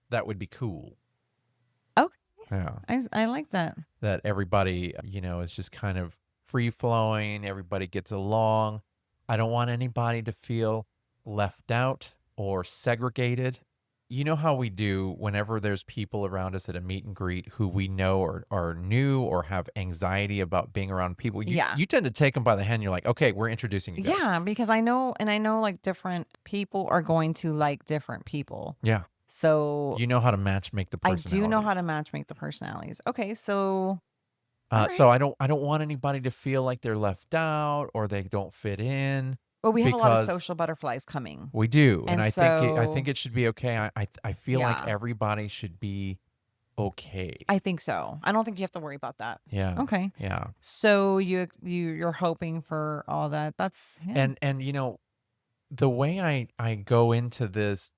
That would be cool. Okay. Yeah. I like that. That everybody, is just kind of free flowing, everybody gets along. I don't want anybody to feel left out or segregated. You know how we do whenever there's people around us at a meet and greet who we know or are new or have anxiety about being around people. You Yeah. you tend to take them by the hand. You're like, okay, we're introducing you guys. Yeah, because I know like different people are going to like different people. Yeah. So You know how to match make the I do know how to personalities. match make the personalities. Okay, so all So right. I don't want anybody to feel like they're left out or they don't fit in Well, we have a lot of because social butterflies coming. we do, and And I so think it should be okay. I feel like yeah, everybody should be okay. I think so. I don't think you have to worry about that. Yeah, Okay. yeah, So you're hoping for all that. That's yeah. and the way I go into this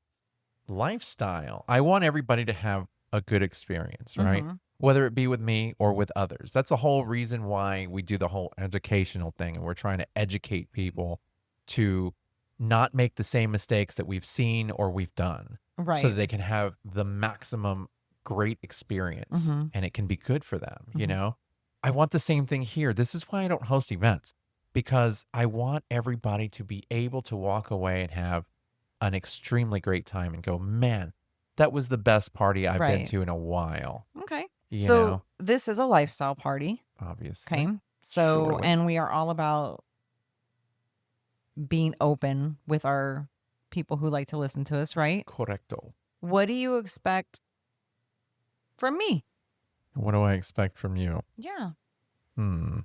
lifestyle, I want everybody to have a good experience, right? Mhm. Whether it be with me or with others. That's the whole reason why we do the whole educational thing, and we're trying to educate people to not make the same mistakes that we've seen or we've done so that Right. they can have the maximum great experience Mhm. and it can be good for them, Mhm. I want the same thing here. This is why I don't host events because I want everybody to be able to walk away and have an extremely great time and go, "Man, that was the best party I've been Right. to in a while." Okay. You So know, this is a lifestyle party. Okay. obviously. So Surely. and we are all about being open with our people who like to listen to us, right? Correcto. What do you expect from me? What do I expect from you? Yeah. Hmm.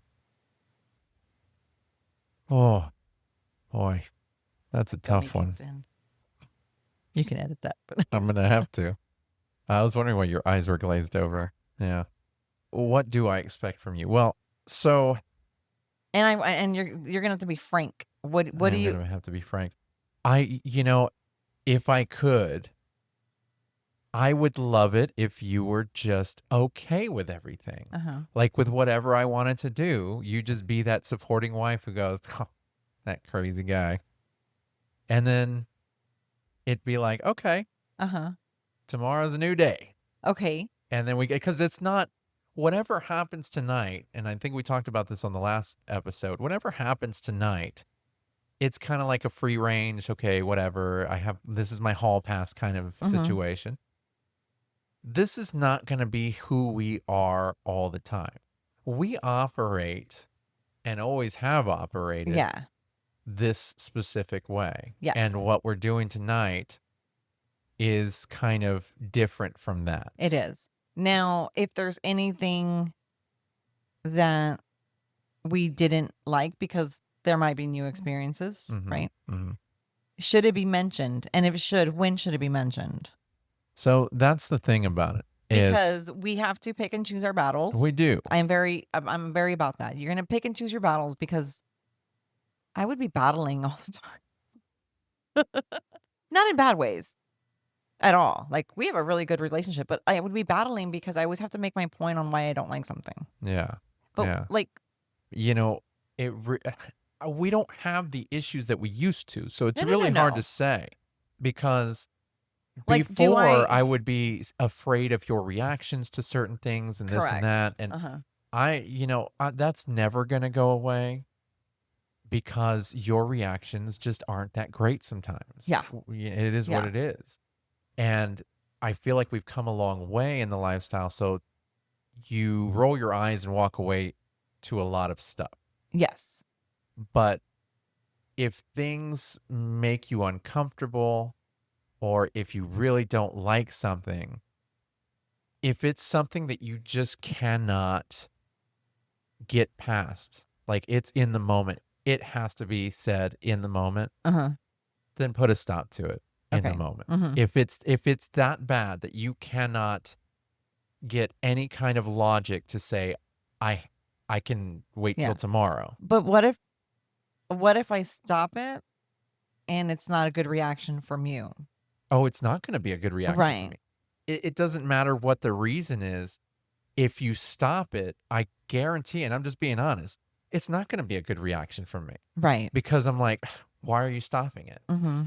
Oh, boy. That's a Gummy tough one. kicked in. You can edit that. But I'm going to have to. I was wondering why your eyes were glazed over. Yeah. What do I expect from you? Well, so and you're gonna have to be frank. I What do am you going to have to be frank. If I could, I would love it if you were just okay with everything. uh-huh. Like with whatever I wanted to do, you just be that supporting wife who goes, oh, that crazy guy. And then it'd be like, okay, Uh-huh. tomorrow's a new day. Okay. And then because it's not whatever happens tonight. And I think we talked about this on the last episode. Whatever happens tonight, it's kind of like a free range. Okay, whatever. This is my hall pass kind of Mhm. situation. This is not going to be who we are all the time. We operate and always have operated Yeah. this specific way. And Yes. what we're doing tonight is kind of different from that. It is. Now, if there's anything that we didn't like because there might be new experiences, Mhm, right? mhm. Should it be mentioned? And if it should, when should it be mentioned? So that's the thing about it is Because we have to pick and choose our battles. we do. I'm very about that. You're going to pick and choose your battles because I would be battling all the time. Not in bad ways at all. Like we have a really good relationship, but I would be battling because I always have to make my point on why I don't like something. Yeah. But Yeah. like, You know, it we don't have the issues that we used to. So it's no, no, no, really hard to no. say because Like, do before I I? would be afraid of your reactions to certain things and this and Correct. that. And Uh-huh. that's never going to go away because your reactions just aren't that great sometimes. Yeah. It is what Yeah. it is. And I feel like we've come a long way in the lifestyle. So you roll your eyes and walk away to a lot of stuff. Yes. But if things make you uncomfortable or if you really don't like something, if it's something that you just cannot get past, like it's in the moment, it has to be said in the moment, Uh-huh. then put a stop to it in the Okay. moment. Mhm. If it's that bad that you cannot get any kind of logic to say I can wait Yeah. till tomorrow. But what if I stop it and it's not a good reaction from you. Oh, it's not going to be a good reaction for Right. me. It doesn't matter what the reason is. If you stop it, I guarantee, and I'm just being honest, it's not going to be a good reaction from me Right. because I'm like, why are you stopping it? Mm-hmm.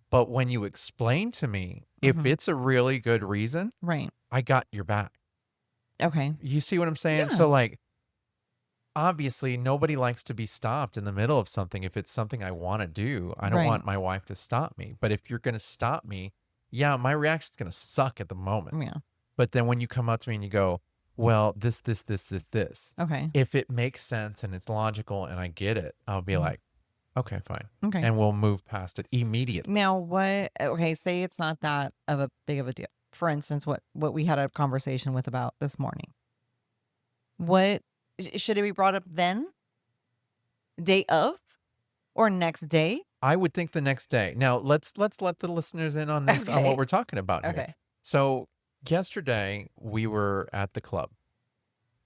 But when you explain to me, if Mm-hmm. it's a really good reason, Right. I got your back. Okay. You see what I'm saying? Yeah. So, like, obviously, nobody likes to be stopped in the middle of something if it's something I want to do. I don't Right. want my wife to stop me. But if you're going to stop me, yeah, my reaction's going to suck at the moment. Yeah. But then when you come up to me and you go, well, this, Okay. if it makes sense and it's logical and I get it, I'll be Mhm. like, okay, fine. Okay. And we'll move past it immediately. Now, okay, say it's not that of a big of a deal. For instance, what we had a conversation with about this morning. What should it be brought up then? Day of or next day? I would think the next day. Now, let's let the listeners in on this, on what Okay. we're talking about here. Okay. So, yesterday we were at the club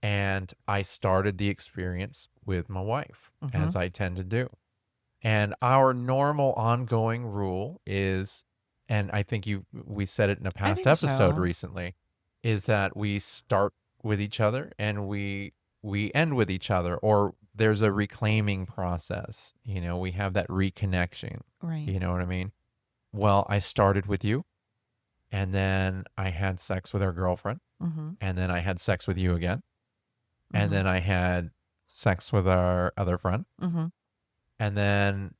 and I started the experience with my wife, as I tend to do. And our normal ongoing rule is, and I think we said it in a I past think episode so. recently, is that we start with each other and we end with each other, or there's a reclaiming process. You know, we have that reconnection. Right. You know what I mean? Well, I started with you, and then I had sex with our girlfriend, Mm-hmm. and then I had sex with you again, and Mm-hmm. then I had sex with our other friend, Mm-hmm. and then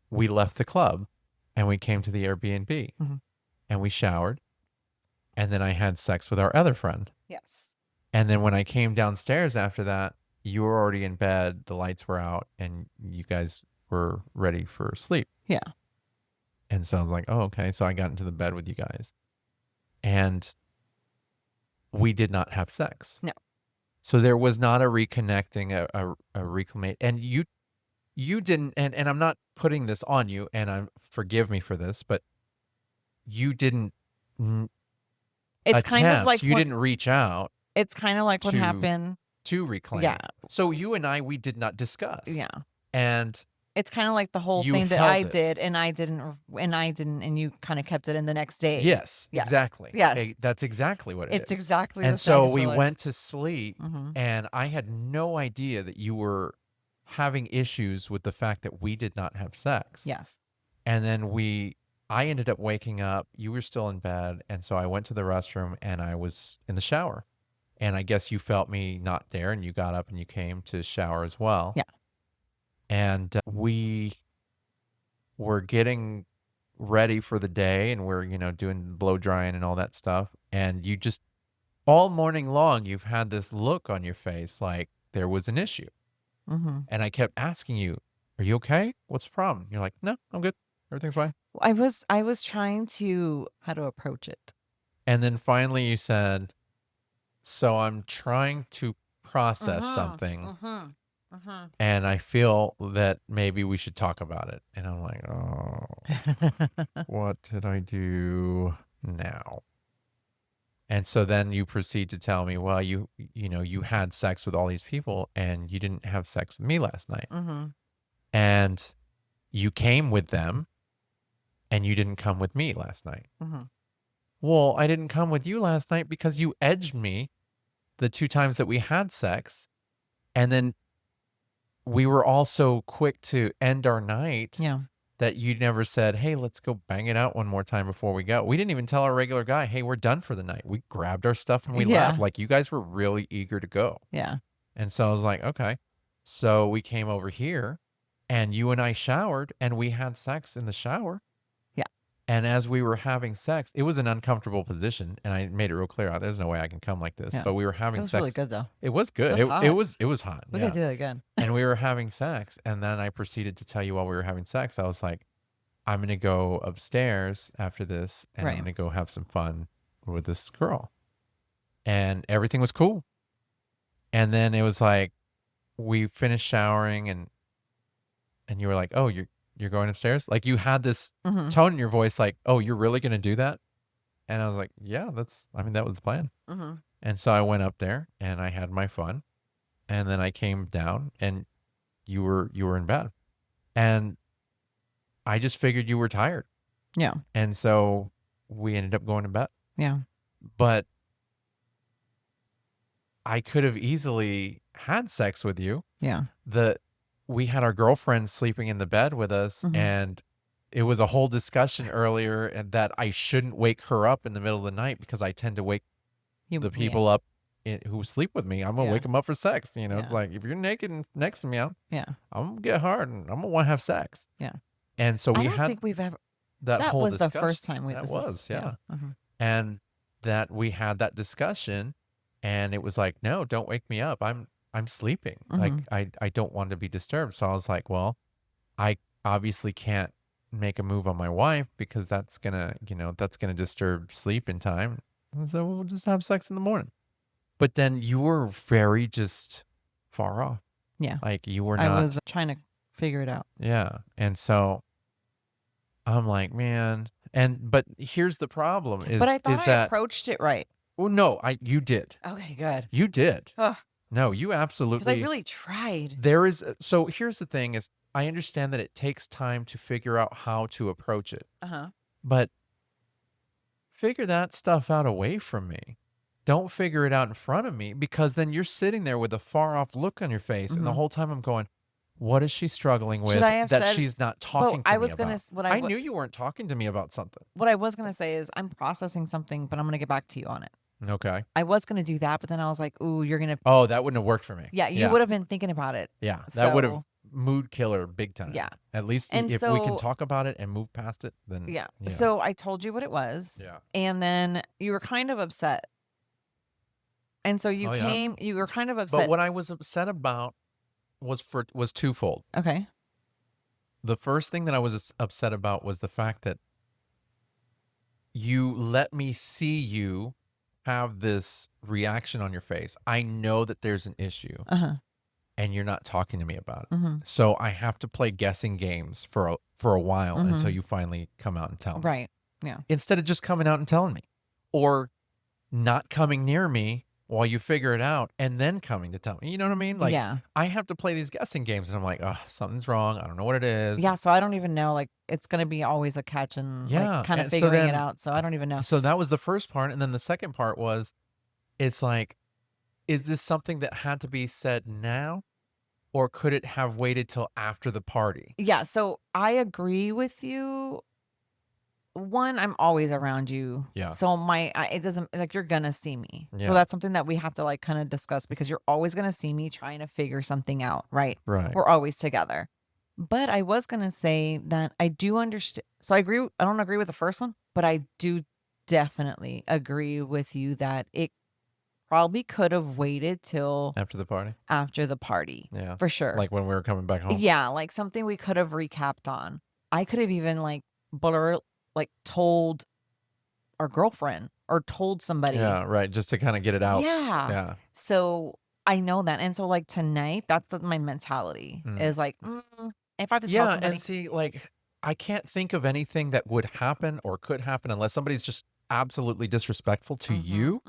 we left the club and we came to the Airbnb Mm-hmm. and we showered, and then I had sex with our other friend. Yes. And then when I came downstairs after that, you were already in bed, the lights were out, and you guys were ready for sleep. Yeah. And so I was like, oh, okay. So I got into the bed with you guys and we did not have sex. No. So there was not a reconnecting, a reclaimate. And you didn't, and I'm not putting this on you, and forgive me for this, but you didn't It's kind of attempt, like you what didn't reach out it's kind of like what to happened. reclaim. Yeah. So you and we did not discuss. Yeah. And It's kind of like the whole you thing that I held it. did and I didn't, and you kind of kept it in the next day. Yes, Yeah. exactly. Yes. That's exactly what it is. It's exactly And the same. I so just we realized. went to sleep, Mhm. and I had no idea that you were having issues with the fact that we did not have sex. Yes. And then I ended up waking up, you were still in bed, and so I went to the restroom and I was in the shower. And I guess you felt me not there and you got up and you came to shower as well. Yeah. And we were getting ready for the day, and we're, doing blow drying and all that stuff. And you just, all morning long, you've had this look on your face like there was an issue. Mm-hmm. And I kept asking you, are you okay? What's the problem? You're like, no, I'm good. Everything's fine. I was trying to how to approach it. And then finally you said, so I'm trying to process something, and I feel that maybe we should talk about it. And I'm like, oh, what did I do now? And so then you proceed to tell me, well, you had sex with all these people and you didn't have sex with me last night. Mm-hmm. And you came with them and you didn't come with me last night. Mm-hmm. Well, I didn't come with you last night because you edged me the 2 times that we had sex. And then we were all so quick to end our night Yeah. that you never said, hey, let's go bang it out one more time before we go. We didn't even tell our regular guy, hey, we're done for the night. We grabbed our stuff and we left. Like, you guys were really eager to go. Yeah. And so I was like, okay. So we came over here and you and I showered and we had sex in the shower. Yeah. And as we were having sex, it was an uncomfortable position. And I made it real clear, there's no way I can come like this. Yeah. But we were having It was sex. really good though. It was good. It was hot. It was hot. We gotta do that again. And we were having sex. And then I proceeded to tell you while we were having sex, I was like, I'm going to go upstairs after this and I'm going to go have some fun with this girl. And everything was cool. And then it was like, we finished showering and you were like, oh, you're going upstairs? Like, you had this tone in your voice like, oh, you're really going to do that? And I was like, yeah, that was the plan. Mm-hmm. And so I went up there and I had my fun. And then I came down and you were in bed. And I just figured you were tired. Yeah. And so we ended up going to bed. Yeah. But I could have easily had sex with you. Yeah. We had our girlfriends sleeping in the bed with us, Mhm. and it was a whole discussion earlier and that I shouldn't wake her up in the middle of the night because I tend to wake the Yeah. people up who sleep with me. I'm gonna Yeah. wake them up for sex. It's Yeah. like if you're naked next to me, I'm Yeah. gonna get hard and I'm gonna want to have sex. Yeah. And so I we don't had think we've ever. that That whole was the discussion. first time we. That This was, is, yeah. Uh-huh. And that we had that discussion, and it was like, no, don't wake me up. I'm sleeping. Like I don't want to be disturbed. So I was like, well, I obviously can't make a move on my wife because that's gonna disturb sleep in time. And so we'll just have sex in the morning. But then you were very just far off. Yeah. Like you were I not. was trying to figure it out. Yeah. And so I'm like, man. But here's the problem But I thought I that approached it right. well, no, you did. Okay, good. You did. Ugh. No, you Because I absolutely. really tried. There is. So here's the thing: is I understand that it takes time to figure out how to approach it, Uh-huh. but figure that stuff out away from me. Don't figure it out in front of me because then you're sitting there with a far off look on your face, and the whole time I'm going, "What is she struggling with Should I have that said? she's not talking I to me was gonna. about?" What I knew you weren't talking to me about something. What I was gonna say is I'm processing something, but I'm gonna get back to you on it. Okay. I was gonna do that, but then I was like, "Ooh, you're gonna." Oh, that wouldn't have worked for me. Yeah, you would have been thinking about it. Yeah, that would have So mood killer big time. yeah, At least and if we can so talk about it and move past it, then yeah. So I told you what it was, Yeah. and then you were kind of upset, and so you Oh, yeah? came. You were kind of But upset. what I was upset about was twofold. Okay. The first thing that I was upset about was the fact that you let me see you have this reaction on your face. I know that there's an issue Uh-huh. and you're not talking to me about it. Mm-hmm. So I have to play guessing games for a while until you finally come out and tell me. Right. Yeah. Instead of just coming out and telling me or not coming near me while you figure it out and then coming to tell me. You know what I mean? Like Yeah. I have to play these guessing games and I'm like, oh, something's wrong. I don't know what it is. Yeah. So I don't even know. Like, it's gonna be always a catch and Yeah, like kind of and so figuring it then- out. So I don't even know. So that was the first part. And then the second part was, it's like, is this something that had to be said now? Or could it have waited till after the party? Yeah. So I agree with you. One, I'm always around you. Yeah. So it doesn't like you're gonna see me. Yeah. So that's something that we have to like kind of discuss because you're always gonna see me trying to figure something out, right? Right. We're always together. But I was gonna say that I do understand. So I don't agree with the first one, but I do definitely agree with you that it probably could have waited till After the party? after the party. Yeah. For sure. Like when we were coming back home? Yeah, like something we could have recapped on. I could have even told our girlfriend or told somebody. Yeah, right. Just to kind of get it out. Yeah. Yeah. So I know that. And so like tonight, that's my mentality is like, if I have to tell Yeah. somebody. And see, like, I can't think of anything that would happen or could happen unless somebody's just absolutely disrespectful to you.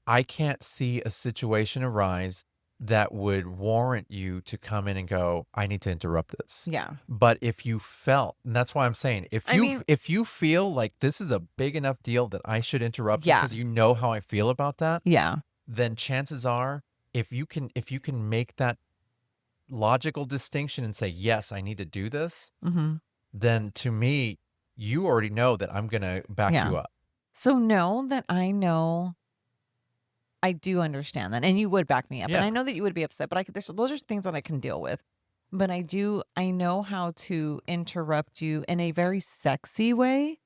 I can't see a situation arise that would warrant you to come in and go, I need to interrupt this. Yeah. But if you felt, and that's why I'm saying, if you feel like this is a big enough deal that I should interrupt Yeah. because you know how I feel about that, Yeah. then chances are if you can make that logical distinction and say, yes, I need to do this, then to me, you already know that I'm going to back Yeah. you up. So know that I know I do understand that. And you would back me up. Yeah. And I know that you would be upset, but those are things that I can deal with. But I know how to interrupt you in a very sexy way.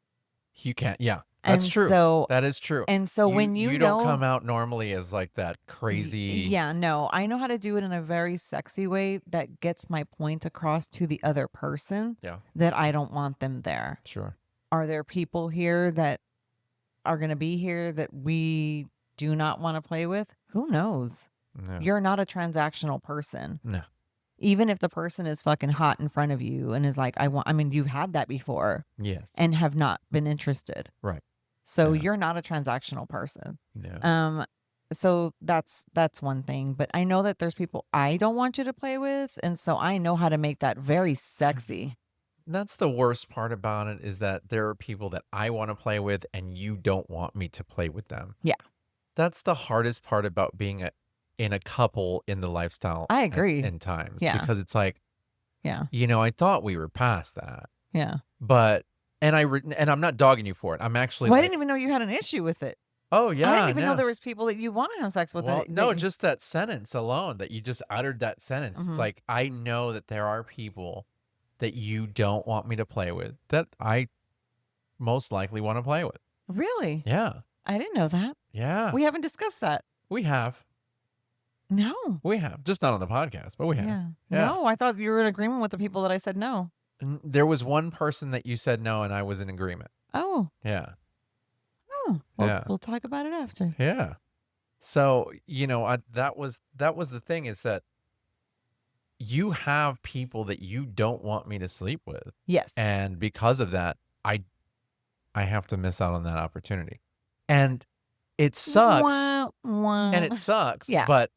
You can't. Yeah, that's And true. so- that is true. And so when you don't know- come out normally as like that crazy. Yeah, no, I know how to do it in a very sexy way that gets my point across to the other person Yeah, that I don't want them there. sure. Are there people here that are going to be here that we do not want to play with? Who knows? No. You're not a transactional person. No. Even if the person is fucking hot in front of you and is like, you've had that before Yes. and have not been interested. Right. So Yeah. you're not a transactional person. No. So that's one thing, but I know that there's people I don't want you to play with, and so I know how to make that very sexy. that's the worst part about it is that there are people that I wanna play with and you don't want me to play with them. Yeah, That's the hardest part about being in a couple in the lifestyle I at agree. in times Yeah, because it's like, yeah, I thought we were past that, yeah. but and I'm not dogging you for it. I'm actually Well, I like, didn't even know you had an issue with it. "Oh, I didn't yeah, even know no." there was people that you wanna have sex with Well, that no, you just that sentence alone that you just uttered that sentence. It's Mhm. like, I know that there are people that you don't want me to play with that I most likely wanna play with. Really? Yeah. I didn't know that. Yeah. We haven't discussed that. We have. No. We have. Just not on the podcast, but we have. Yeah. Yeah. No, I thought you were in agreement with the people that I said no. There was one person that you said no, and I was in agreement. Oh. Yeah. Oh. Well, Yeah. we'll talk about it after. Yeah. So, that was the thing is that you have people that you don't want me to sleep with. Yes. And because of that, I have to miss out on that opportunity. And it sucks, Wah, wah. and it sucks, Yeah. but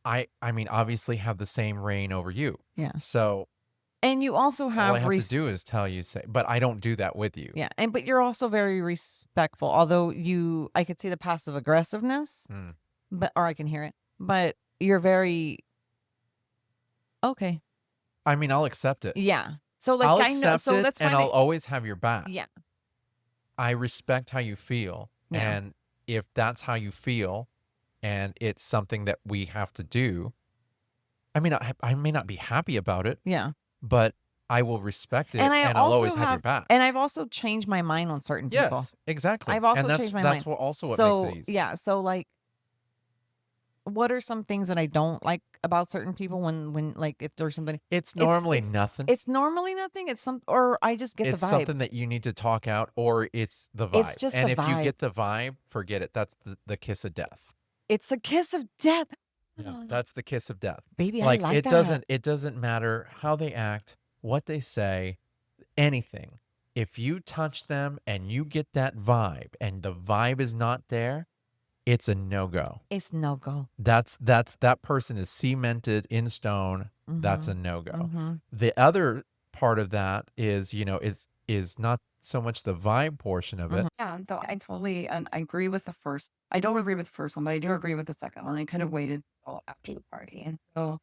I mean, obviously have the same reign over you. Yeah. So And you also all I have have to do is tell you, but I don't do that with you. Yeah, but you're also very respectful. Although I could see the passive aggressiveness, Mm. or I can hear it. But you're very okay. I mean, I'll accept it. Yeah. So like I'll I know. accept So it, that's and fine. I'll always have your back. Yeah. I respect how you feel, Yeah. and if that's how you feel, and it's something that we have to do, I mean, I may not be happy about it, Yeah. but I will respect it, And I and I'll always also have your back. and I've also changed my mind on certain people. Yes, exactly, I've also and changed my that's mind. what makes it So easy. yeah. So like, what are some things that I don't like about certain people when like if there's something It's normally nothing. it's normally nothing. It's or I just get It's the vibe. something that you need to talk out, or it's the It's vibe, just and the if you vibe. get the vibe, forget it. That's the kiss of death. It's the kiss of death. Yeah, that's the kiss of death. Baby, I Like, like that. it doesn't matter how they act, what they say, anything. If you touch them and you get that vibe and the vibe is not there, it's a no-go. It's no go. That person is cemented in stone. That's a Mhm. no-go. Mhm. The other part of that is, is not so much the vibe portion of it. Mhm. Yeah, though I totally I agree with the first. I don't agree with the first one, but I do agree with the second one. I kind of waited till after the party. And so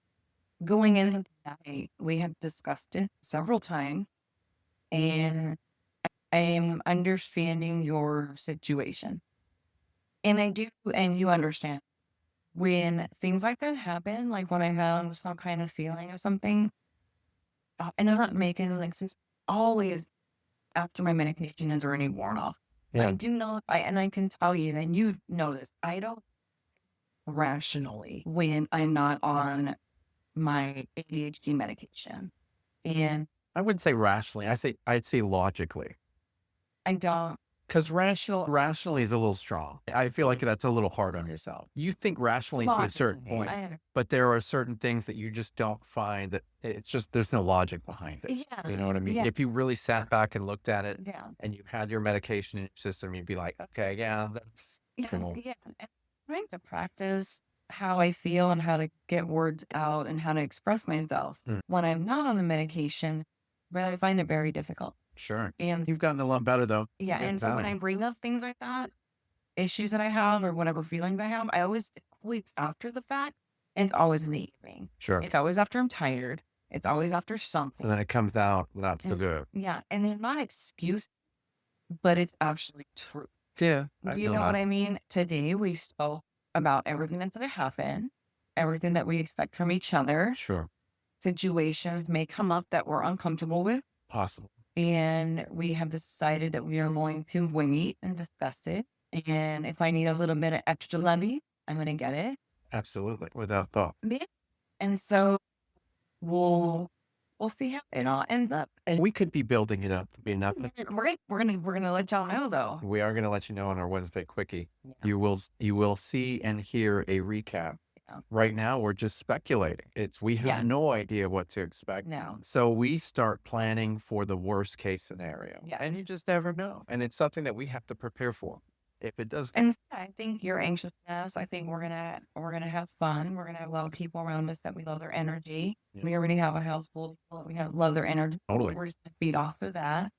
going into that night, we have discussed it several times, and I am understanding your situation. And I do, and you understand when things like that happen, like when I have some kind of feeling of something, and I'm not making like since always after my medication is already worn off. Yeah. I do know and I can tell you, and you know this, I don't rationally when I'm not on my ADHD medication. And I wouldn't say rationally. I'd say logically. I don't Because rationally is a little strong. I feel like that's a little hard on yourself. You think rationally to a certain logically, point, I but there are certain things that you just don't find that it's just there's no logic behind it. yeah, You know what I mean? yeah, If you really sat back and looked at it yeah, and you had your medication in your system, you'd be like, okay, yeah, that's yeah, cool. yeah. And trying to practice how I feel and how to get words out and how to express myself Mm. when I'm not on the medication, but I find it very difficult. Sure. And You've gotten a lot better though. yeah, and so when I bring up things like that, issues that I have or whatever feelings I have, I always always after the fact, and it's always in the evening. Sure. It's always after I'm tired. It's always after something. And then it comes out not so And- good. Yeah, and they're not excuse, but it's actually true. Yeah. You know what I mean? Today we spoke about everything that's going to happen, everything that we expect from each other. Sure. Situations may come up that we're uncomfortable with, Possible. and we have decided that we are going to wait and discuss it. And if I need a little bit of extra levy, I'm going to get it. Absolutely. Without thought. Yeah. And so we'll see how it all ends up. And we could be building it up to be nothing. We're gonna let y'all know though. We are going to let you know on our Wednesday quickie. Yeah. You will see and hear a recap. Yeah. Right now, we're just speculating. We have Yeah. no idea what to expect. No. So we start planning for the worst case scenario. Yeah. And you just never know. And it's something that we have to prepare for. if it does. And I think your anxiousness, I think we're gonna have fun. We're gonna have a lot of people around us that we love their energy. Yeah. We already have a house full of people that we love their energy. Totally. We're just gonna feed off of that.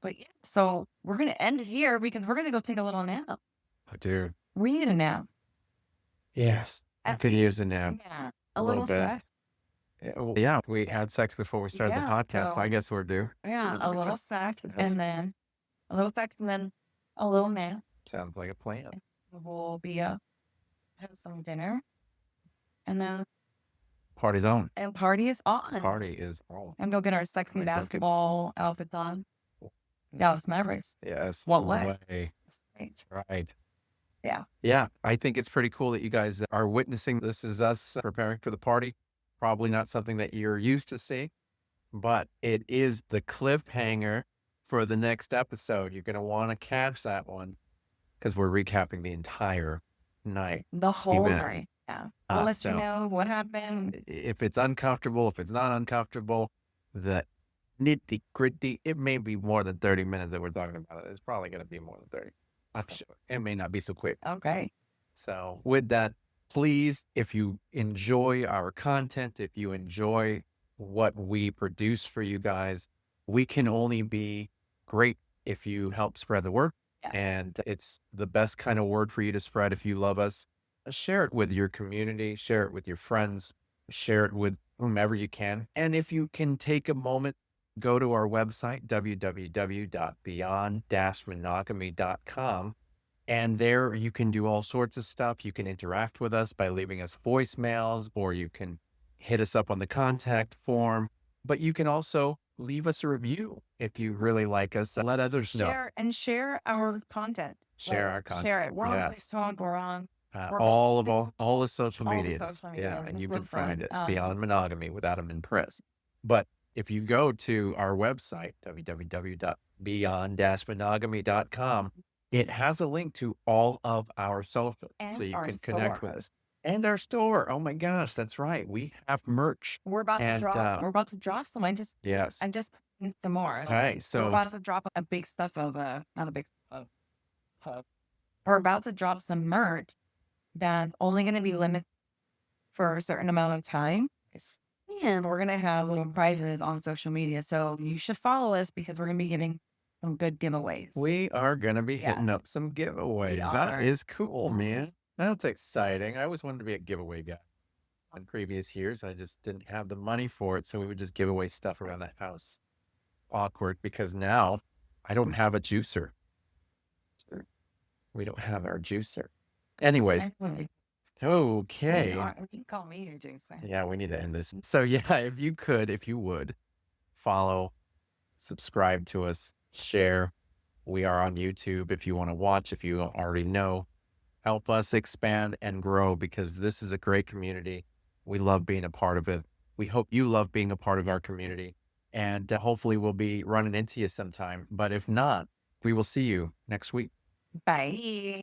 But yeah, so we're gonna end it here because we're gonna go take a little nap. Oh, dude. We need a nap. Yes. I At could least, use a nap. yeah, A a little little bit. sex. Yeah, we had sex before we started the Yeah, podcast, so I so guess we're due. yeah, a little sex, That's- and then a little sex, and then a little nap. Sounds like a plan. We'll be up, have some dinner, and then Party's on. and party is on. Party is on. And go get our sexy Like, basketball outfits on. Dallas Mavericks. Yes. What no way? way. That's Right. Yeah. Yeah. I think it's pretty cool that you guys are witnessing. This is us preparing for the party. Probably not something that you're used to seeing, but it is the cliffhanger for the next episode. You're going to want to catch that one because we're recapping the entire night. The whole Event. night. Yeah. We'll let so you know what happened. if it's uncomfortable, if it's not uncomfortable, the nitty gritty, it may be more than 30 minutes that we're talking about. It's probably going to be more than 30. I'm sure it may not be so quick. Okay. So with that, please, if you enjoy our content, if you enjoy what we produce for you guys, we can only be great if you help spread the word. Yes. And it's the best kind of word for you to spread if you love us. Share it with your community, share it with your friends, share it with whomever you can. And if you can take a moment, go to our website, www.beyond-monogamy.com. And there you can do all sorts of stuff. You can interact with us by leaving us voicemails, or you can hit us up on the contact form. But you can also leave us a review if you really like us. Let others know. Share our content. Share Like, our content. Share it. We're on Yes. TikTok. We're on We're all on the social all the medias. social Yeah, medias. and you Look can for us. find us Beyond Monogamy with Adam and Pris. But if you go to our website, www.beyond-monogamy.com, it has a link to all of our socials, And so you our can connect with store. us. And our store. Oh my gosh, that's right. We have merch. We're about to And, drop. We're about to drop some. Yes. I just put some more. Okay, We're so about to drop a big stuff of not a big stuff. We're about to drop some merch that's only going to be limited for a certain amount of time. And we're going to have little prizes on social media. So you should follow us because we're going to be giving some good giveaways. we are going to be Yeah. hitting up some giveaways. We That are. is cool, man. That's exciting. I always wanted to be a giveaway guy. In previous years, I just didn't have the money for it, so we would just give away stuff around the house. Awkward, because now I don't have a juicer. We don't have our juicer. Anyways, okay. You can call me your juicer. Yeah, we need to end this. So yeah, if you would, follow, subscribe to us, share. We are on YouTube if you want to watch, if you already know. Help us expand and grow because this is a great community. We love being a part of it. We hope you love being a part of our community. And hopefully we'll be running into you sometime. But if not, we will see you next week. Bye.